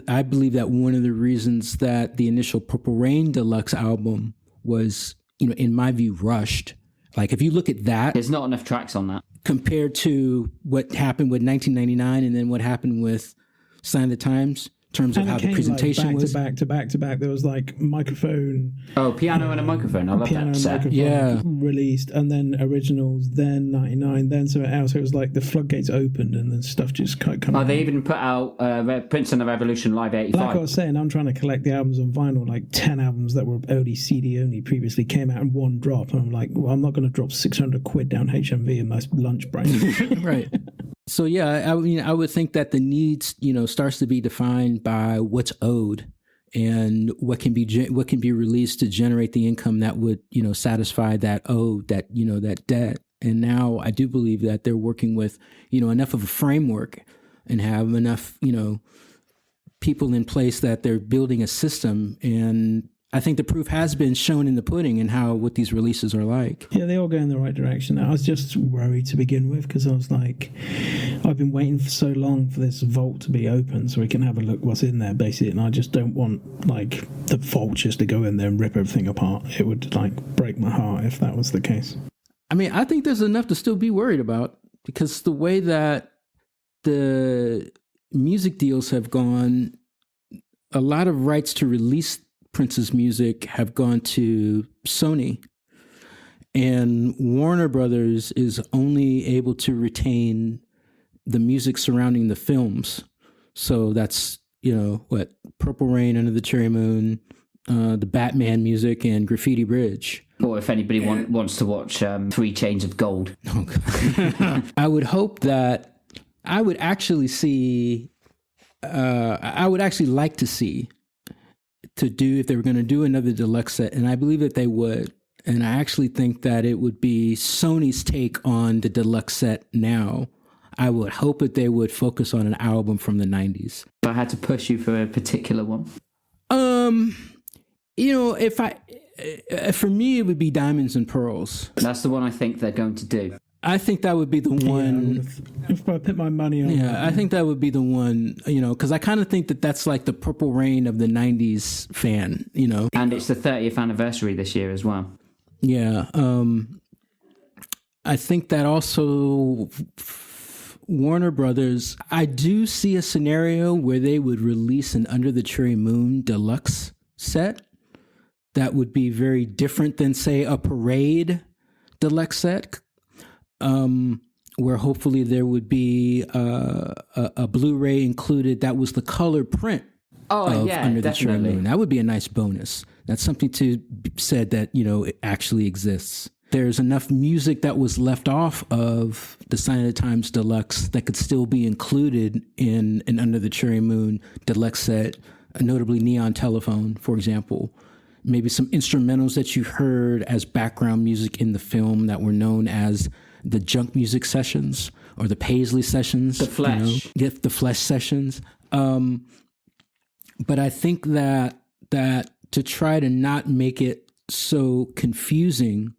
I believe that one of the reasons that the initial Purple Rain Deluxe album was, in my view, rushed. Like, if you look at that, there's not enough tracks on that compared to what happened with 1999 and then what happened with Sign of the Times. Terms of how the presentation was back to back. There was like microphone. Oh, piano and a microphone. I love that set. Yeah, released, and then originals, then 99, then something else. So it was like the floodgates opened, and then stuff just come out. They even put out Prince and the Revolution Live 85. Like I was saying, I'm trying to collect the albums on vinyl. Like 10 albums that were only CD only previously came out in one drop. And I'm like, well, I'm not going to drop 600 quid down HMV in my lunch break. Right. So yeah, I would think that the needs, starts to be defined by what's owed and what can be released to generate the income that would, satisfy that that debt. And now I do believe that they're working with, enough of a framework and have enough, people in place that they're building a system. And I think the proof has been shown in the pudding and what these releases are like. Yeah, they all go in the right direction. I was just worried to begin with because I was like, I've been waiting for so long for this vault to be open so we can have a look what's in there, basically. And I just don't want like the vultures to go in there and rip everything apart. It would like break my heart if that was the case. I mean, I think there's enough to still be worried about because the way that the music deals have gone, a lot of rights to release Prince's music have gone to Sony, and Warner Brothers is only able to retain the music surrounding the films. So that's, Purple Rain, Under the Cherry Moon, the Batman music and Graffiti Bridge. Or if anybody wants to watch 3 Chains of Gold. Oh, God. I would hope that I would actually see. I would actually like to see if they were going to do another deluxe set, and I believe that they would. And I actually think that it would be Sony's take on the deluxe set now. I would hope that they would focus on an album from the 90s. If I had to push you for a particular one. For me, it would be Diamonds and Pearls. That's the one I think they're going to do. I think that would be the one. If I put my money on I think that would be the one, because I kind of think that that's like the Purple Rain of the 90s fan, And it's the 30th anniversary this year as well. Yeah. I think that also Warner Brothers, I do see a scenario where they would release an Under the Cherry Moon deluxe set that would be very different than, say, a Parade deluxe set, where hopefully there would be a Blu-ray included that was the color print of Under the Cherry Moon. That would be a nice bonus. That's something to be said that, it actually exists. There's enough music that was left off of the Sign of the Times Deluxe that could still be included in an Under the Cherry Moon deluxe set, notably Neon Telephone, for example. Maybe some instrumentals that you heard as background music in the film that were known as the Junk Music Sessions or the Paisley Sessions. The Flesh. The Flesh Sessions. But I think that to try to not make it so confusing,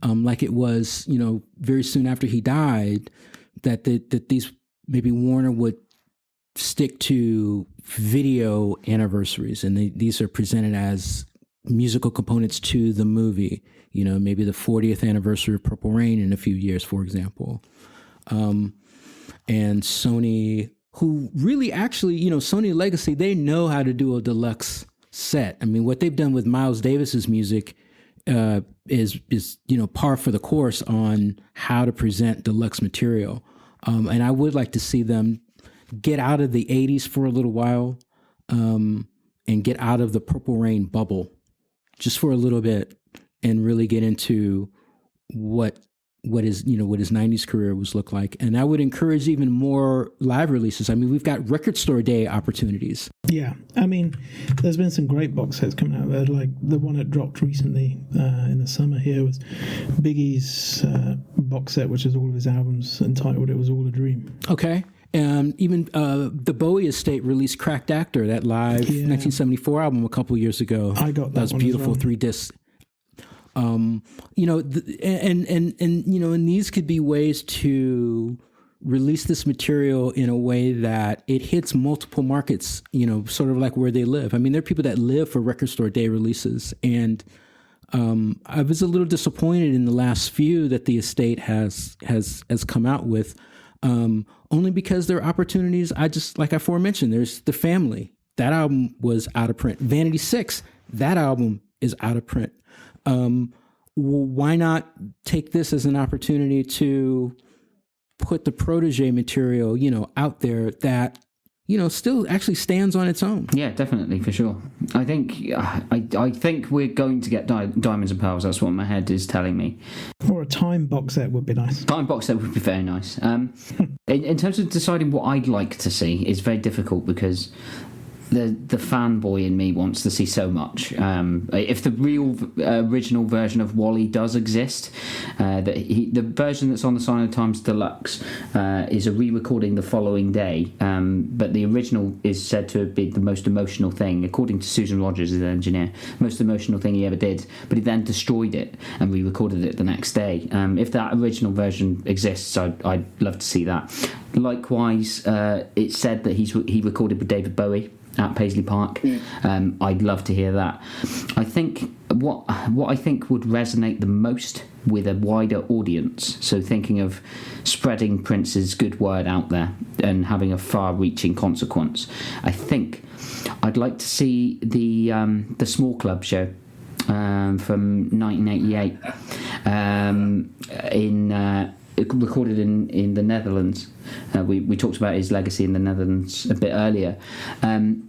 like it was, very soon after he died, that these maybe Warner would stick to video anniversaries, and these are presented as musical components to the movie. Maybe the 40th anniversary of Purple Rain in a few years, for example. And Sony, who really actually, Sony Legacy, they know how to do a deluxe set. I mean, what they've done with Miles Davis's music is par for the course on how to present deluxe material. And I would like to see them get out of the 80s for a little while, and get out of the Purple Rain bubble just for a little bit, and really get into what his 90s career was look like. And I would encourage even more live releases. I mean, we've got record store day opportunities. Yeah. I mean, there's been some great box sets coming out there. Like the one that dropped recently in the summer here was Biggie's box set, which is all of his albums, entitled It Was All a Dream. Okay. Even the Bowie estate released Cracked Actor, that live 1974 album a couple years ago. I got that. Was beautiful, 3 discs. And these could be ways to release this material in a way that it hits multiple markets, sort of like where they live. I mean, there are people that live for record store day releases, and I was a little disappointed in the last few that the estate has come out with. Only because there are opportunities. Like I aforementioned, there's The Family. That album was out of print. Vanity 6, that album is out of print. Why not take this as an opportunity to put the protege material, out there that, still actually stands on its own? Yeah, definitely, for sure. I think we're going to get Diamonds and Pearls. That's what my head is telling me. Or a Time box set would be nice. Time box set would be very nice. In terms of deciding what I'd like to see, it's very difficult because the fanboy in me wants to see so much. If the real original version of Wally does exist, the version that's on the Sign of the Times Deluxe is a re-recording the following day, but the original is said to have been the most emotional thing, according to Susan Rogers, his engineer, most emotional thing he ever did, but he then destroyed it and re-recorded it the next day. If that original version exists, I'd love to see that. Likewise, it's said that he recorded with David Bowie at Paisley Park. I'd love to hear that. I think what I think would resonate the most with a wider audience, so thinking of spreading Prince's good word out there and having a far-reaching consequence, I think I'd like to see the Small Club show from 1988 recorded in the Netherlands. We talked about his legacy in the Netherlands a bit earlier.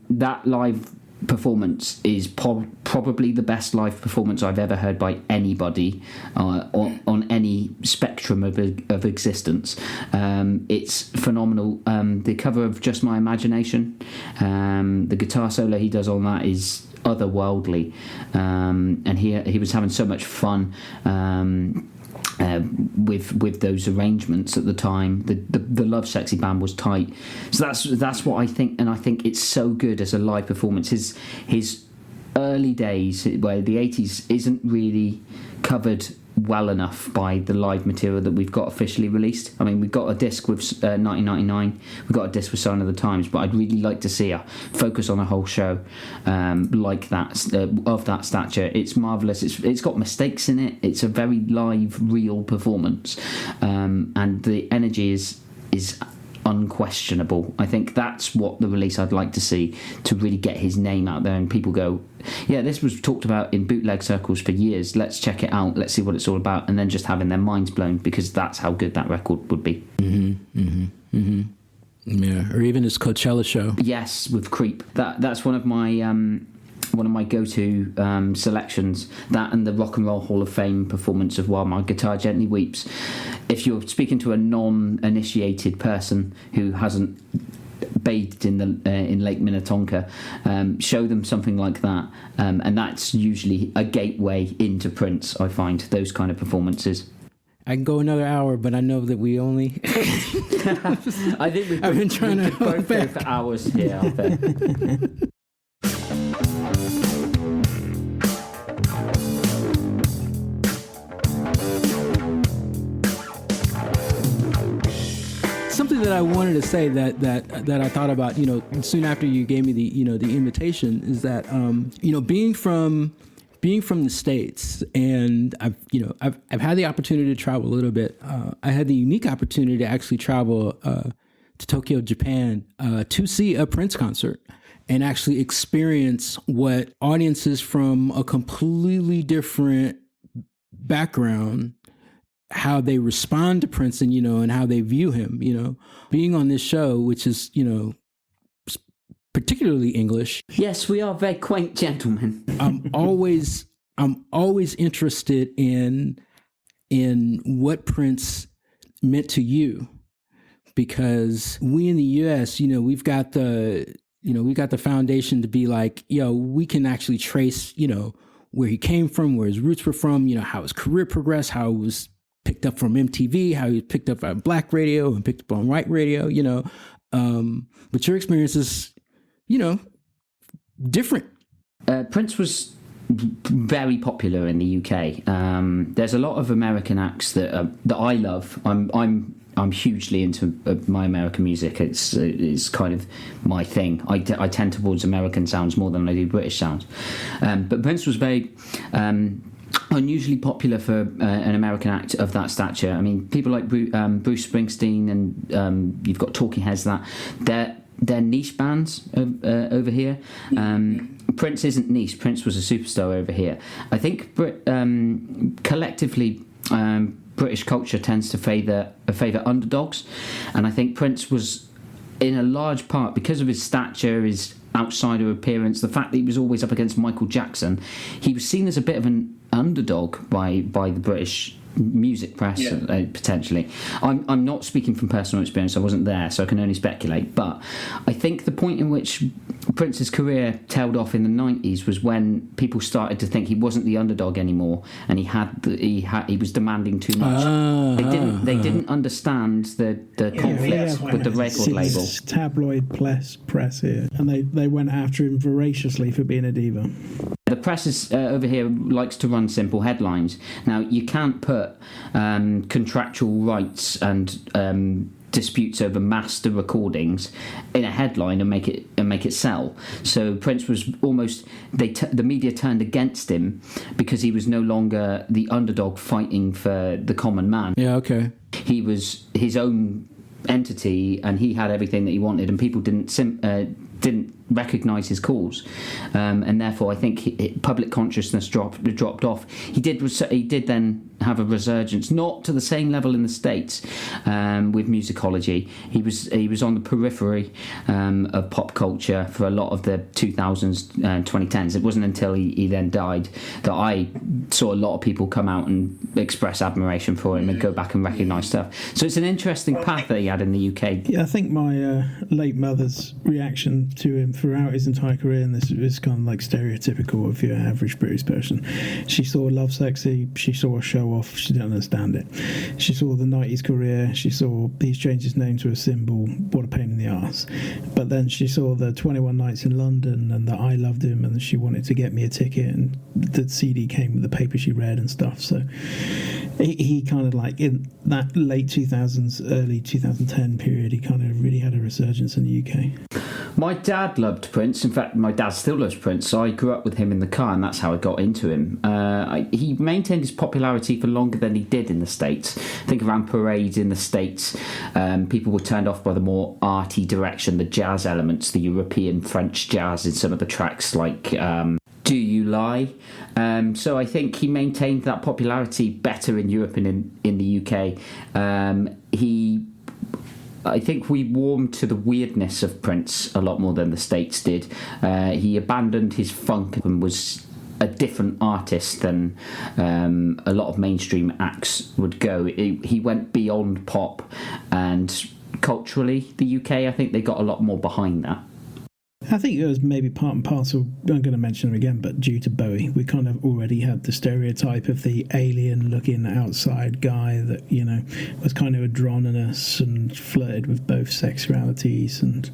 That live performance is probably the best live performance I've ever heard by anybody on any spectrum of existence. It's phenomenal. The cover of Just My Imagination, the guitar solo he does on that is otherworldly, and he was having so much fun with those arrangements at the time. The Love Sexy Band was tight, so that's what I think, and I think it's so good as a live performance. His early days, where the 80s isn't really covered well enough by the live material that we've got officially released. I mean, we've got a disc with 1999, we've got a disc with Sign of the Times, but I'd really like to see a focus on a whole show like that, of that stature. It's marvellous. It's got mistakes in it. It's a very live, real performance, and the energy is unquestionable. I think that's what the release I'd like to see, to really get his name out there and people go, yeah, this was talked about in bootleg circles for years, let's check it out, let's see what it's all about, and then just having their minds blown, because that's how good that record would be. Yeah, or even his Coachella show. Yes, with Creep. That's one of my go-to selections, that and the Rock and Roll Hall of Fame performance of While My Guitar Gently Weeps. If you're speaking to a non-initiated person who hasn't bathed in Lake Minnetonka, show them something like that, and that's usually a gateway into Prince. I find those kind of performances. I can go another hour, but I know that we only. I think I've been trying to both go for hours. Yeah, I bet. Something that I wanted to say that I thought about, soon after you gave me the invitation, is that being from the States, and I've had the opportunity to travel a little bit. I had the unique opportunity to actually travel to Tokyo, Japan, to see a Prince concert and actually experience what audiences from a completely different background, how they respond to Prince, and and how they view him. Being on this show, which is particularly English. Yes, we are very quaint gentlemen. I'm always interested in what Prince meant to you, because we in the U.S., we've got the foundation to be like, we can actually trace, where he came from, where his roots were from, how his career progressed, how it was picked up from MTV, how he picked up on black radio and picked up on white radio, but your experience is, different. Prince was very popular in the UK. There's a lot of American acts that I love. I'm hugely into my American music. It's kind of my thing. I tend towards American sounds more than I do British sounds. But Prince was very unusually popular for an American act of that stature. I mean, people like Bruce Springsteen, and you've got Talking Heads. They're niche bands over here. Prince isn't niche. Prince was a superstar over here. I think collectively, British culture tends to favour underdogs, and I think Prince was, in a large part, because of his stature, his outsider appearance, the fact that he was always up against Michael Jackson, he was seen as a bit of an underdog by the British music press, potentially. I'm not speaking from personal experience. I wasn't there, so I can only speculate. But I think the point in which Prince's career tailed off in the 90s was when people started to think he wasn't the underdog anymore, and he was demanding too much. They didn't understand the conflict with the record label. Tabloid press here, and they went after him voraciously for being a diva. The press over here likes to run simple headlines. Now, you can't put contractual rights and disputes over master recordings in a headline and make it sell. So Prince was almost the media turned against him because he was no longer the underdog fighting for the common man. Yeah, okay. He was his own entity, and he had everything that he wanted, and people didn't recognise his cause, and therefore I think public consciousness dropped off. He did then have a resurgence, not to the same level in the States with musicology. He was on the periphery of pop culture for a lot of the 2000s and 2010s. It wasn't until he then died that I saw a lot of people come out and express admiration for him and go back and recognise stuff. So it's an interesting path that he had in the UK. Yeah, I think my late mother's reaction to him throughout his entire career, and this is kind of like stereotypical of your average British person. She saw Love Sexy, she saw a show off, she didn't understand it. She saw the 90s career, she saw he's changed his name to a symbol, what a pain in the arse. But then she saw the 21 Nights in London and that I loved him, and she wanted to get me a ticket, and the CD came with the paper she read and stuff. So he kind of like in that late 2000s, early 2010 period, he kind of really had a resurgence in the UK. My dad loved Prince. In fact, my dad still loves Prince, so I grew up with him in the car, and that's how I got into him. He maintained his popularity for longer than he did in the States. I think around parades in the States, people were turned off by the more arty direction, the jazz elements, the European French jazz in some of the tracks, like Do You Lie? So I think he maintained that popularity better in Europe and in the UK. I think we warmed to the weirdness of Prince a lot more than the States did. He abandoned his funk and was a different artist than a lot of mainstream acts would go. He went beyond pop, and culturally, the UK, I think they got a lot more behind that. I think it was maybe part and parcel, I'm going to mention him again, but due to Bowie, we kind of already had the stereotype of the alien-looking outside guy that, you know, was kind of androgynous and flirted with both sexualities, and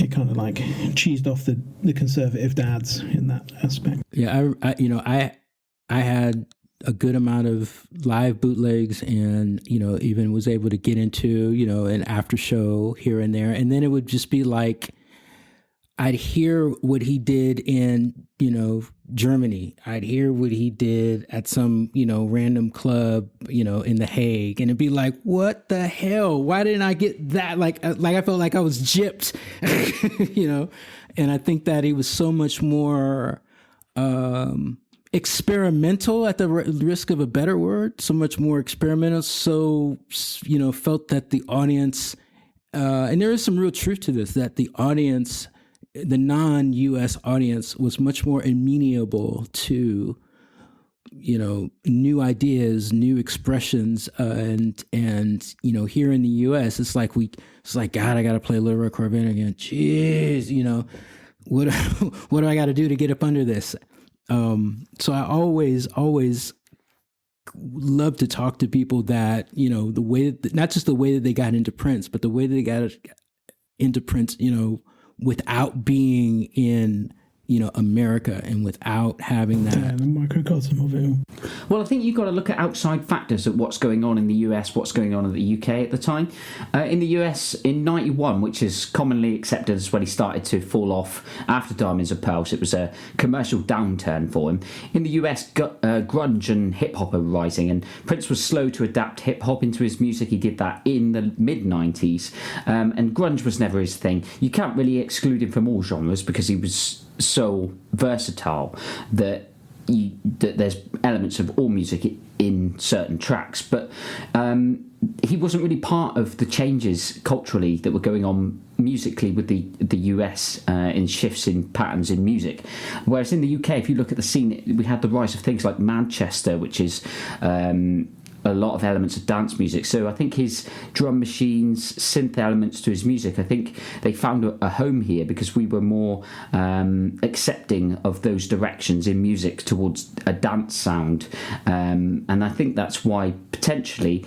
it kind of like cheesed off the conservative dads in that aspect. Yeah, I had a good amount of live bootlegs, and even was able to get into an after show here and there, and then it would just be like I'd hear what he did in Germany. I'd hear what he did at some random club in The Hague, and it'd be like, what the hell? Why didn't I get that? Like I felt like I was gypped, And I think that he was so much more experimental, at the risk of a better word, so much more experimental. So felt that the audience, and there is some real truth to this, that the audience, the non-U.S. audience, was much more amenable to, new ideas, new expressions, and here in the U.S. it's like God, I got to play Little Red Corvette again. Jeez, what do I got to do to get up under this? So I always love to talk to people that the way that, not just the way that they got into Prince, but the way that they got into Prince, without being in America, and without having that the microcosm of it. Well, I think you've got to look at outside factors at what's going on in the US, what's going on in the UK at the time. In the US, in 91, which is commonly accepted as when he started to fall off after Diamonds Are Pearls, it was a commercial downturn for him. In the US, grunge and hip-hop are rising, and Prince was slow to adapt hip-hop into his music. He did that in the mid-90s, and grunge was never his thing. You can't really exclude him from all genres because he was so versatile that there's elements of all music in certain tracks, but he wasn't really part of the changes culturally that were going on musically with the US in shifts in patterns in music. Whereas in the UK, if you look at the scene, we had the rise of things like Manchester, which is a lot of elements of dance music. So I think his drum machines, synth elements to his music, I think they found a home here because we were more accepting of those directions in music towards a dance sound. And I think that's why potentially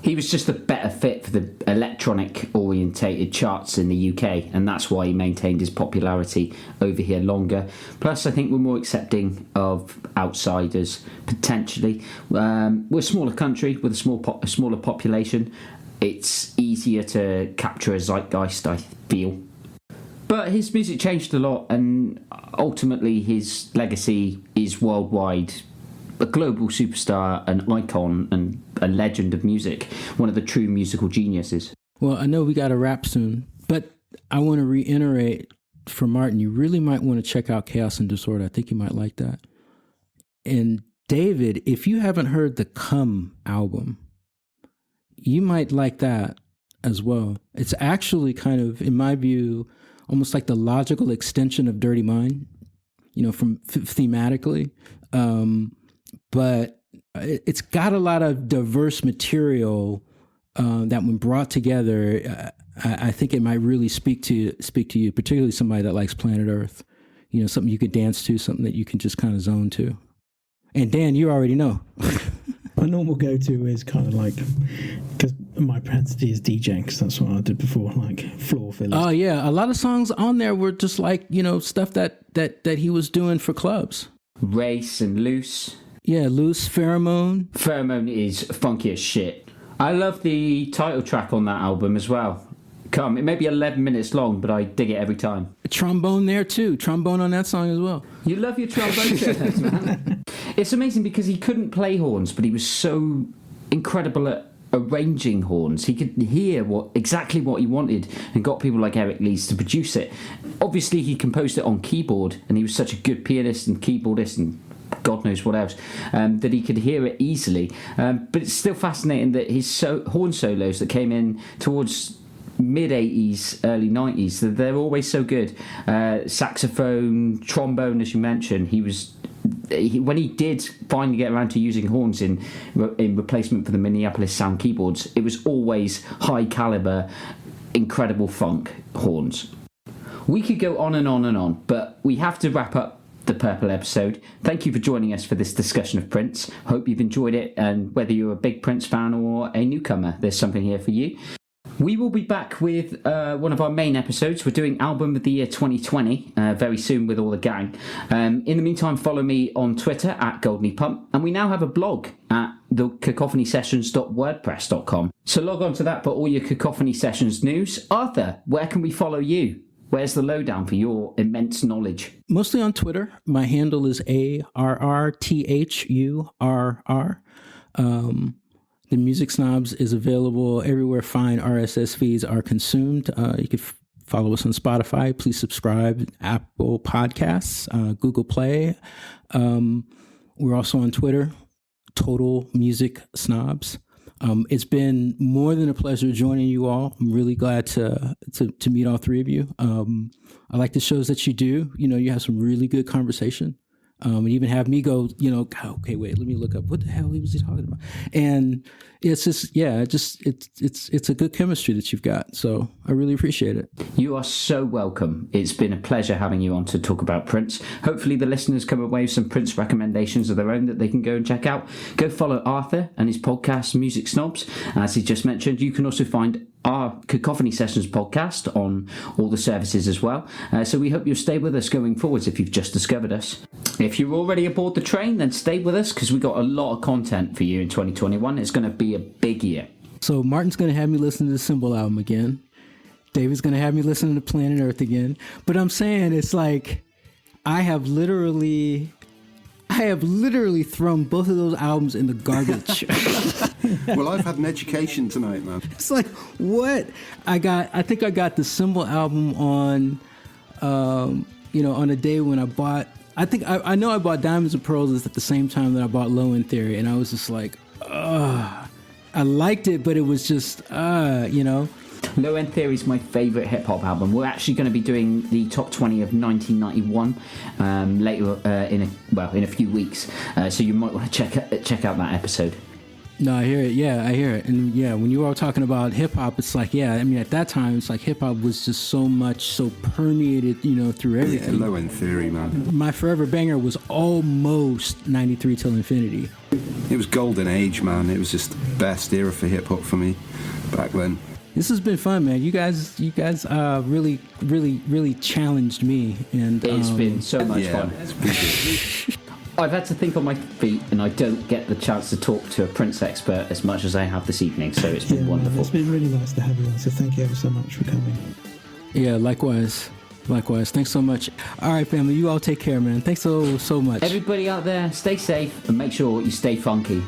he was just a better fit for the electronic orientated charts in the UK, and that's why he maintained his popularity over here longer. Plus, I think we're more accepting of outsiders, potentially. We're a smaller country with a smaller population. It's easier to capture a zeitgeist, I feel. But his music changed a lot, and ultimately his legacy is worldwide. A global superstar, an icon, and a legend of music, one of the true musical geniuses. Well, I know we got to wrap soon, but I want to reiterate for Martyn, you really might want to check out Chaos and Disorder. I think you might like that. And David, if you haven't heard the Come album, you might like that as well. It's actually kind of, in my view, almost like the logical extension of Dirty Mind, from thematically. But it's got a lot of diverse material that, when brought together, I think it might really speak to you, particularly somebody that likes Planet Earth. Something you could dance to, something that you can just kind of zone to. And Dan, you already know. My normal go-to is kind of like, because my propensity is DJing, because that's what I did before, like floor fillers. Oh yeah, a lot of songs on there were just like stuff that he was doing for clubs. Race and Loose. Yeah, Loose, Pheromone. Pheromone is funky as shit. I love the title track on that album as well. Come, it may be 11 minutes long, but I dig it every time. Trombone there too. Trombone on that song as well. You love your trombone solos, man. It's amazing because he couldn't play horns, but he was so incredible at arranging horns. He could hear exactly what he wanted and got people like Eric Leeds to produce it. Obviously, he composed it on keyboard, and he was such a good pianist and keyboardist and God knows what else, that he could hear it easily. But it's still fascinating that his horn solos that came in towards mid-80s, early 90s, they're always so good. Saxophone, trombone, as you mentioned, when he did finally get around to using horns in replacement for the Minneapolis Sound keyboards, it was always high caliber, incredible funk horns. We could go on and on and on, but we have to wrap up the Purple episode. Thank you for joining us for this discussion of Prince. Hope you've enjoyed it, and whether you're a big Prince fan or a newcomer, there's something here for you. We will be back with one of our main episodes. We're doing Album of the Year 2020 very soon with all the gang. In the meantime, follow me on Twitter at GoldneyPump, and we now have a blog at thecacophonysessions.wordpress.com. So log on to that for all your Cacophony Sessions news. Arthur, where can we follow you? Where's the lowdown for your immense knowledge? Mostly on Twitter. My handle is ARRTHURR. The Music Snobs is available everywhere fine RSS feeds are consumed. You can follow us on Spotify. Please subscribe. Apple Podcasts, Google Play. We're also on Twitter, Total Music Snobs. It's been more than a pleasure joining you all. I'm really glad to meet all three of you. I like the shows that you do. You have some really good conversation. And even have me go, okay, wait, let me look up what the hell was he talking about. And it's just, it's a good chemistry that you've got. So I really appreciate it. You are so welcome. It's been a pleasure having you on to talk about Prince. Hopefully the listeners come away with some Prince recommendations of their own that they can go and check out. Go follow Arthur and his podcast, Music Snobs. As he just mentioned, you can also find our Cacophony Sessions podcast on all the services as well. So we hope you'll stay with us going forwards if you've just discovered us. If you're already aboard the train, then stay with us because we've got a lot of content for you in 2021. It's going to be a big year. So Martin's going to have me listen to the Symbol album again. David's going to have me listen to Planet Earth again. But I'm saying it's like I have literally thrown both of those albums in the garbage. Well, I've had an education tonight, man. It's like, what? I think I got the Symbol album on, on a day when I bought, I know I bought Diamonds and Pearls at the same time that I bought Low End Theory. And I was just like, I liked it, but it was just, Low End Theory is my favourite hip-hop album. We're actually going to be doing the top 20 of 1991 later in a few weeks. So you might want to check out that episode. No, I hear it. Yeah, I hear it. And yeah, when you were all talking about hip-hop, it's like, at that time, it's like hip-hop was just so permeated, through everything. Yeah, Low End Theory, man. My forever banger was almost 93 Till Infinity. It was golden age, man. It was just the best era for hip-hop for me back then. This has been fun, man. You guys really, really, really challenged me, and it's been so much fun. It's been good. I've had to think on my feet, and I don't get the chance to talk to a Prince expert as much as I have this evening. So it's been wonderful. It's been really nice to have you on. So thank you ever so much for coming. Yeah, likewise. Thanks so much. All right, family. You all take care, man. Thanks so much. Everybody out there, stay safe and make sure you stay funky.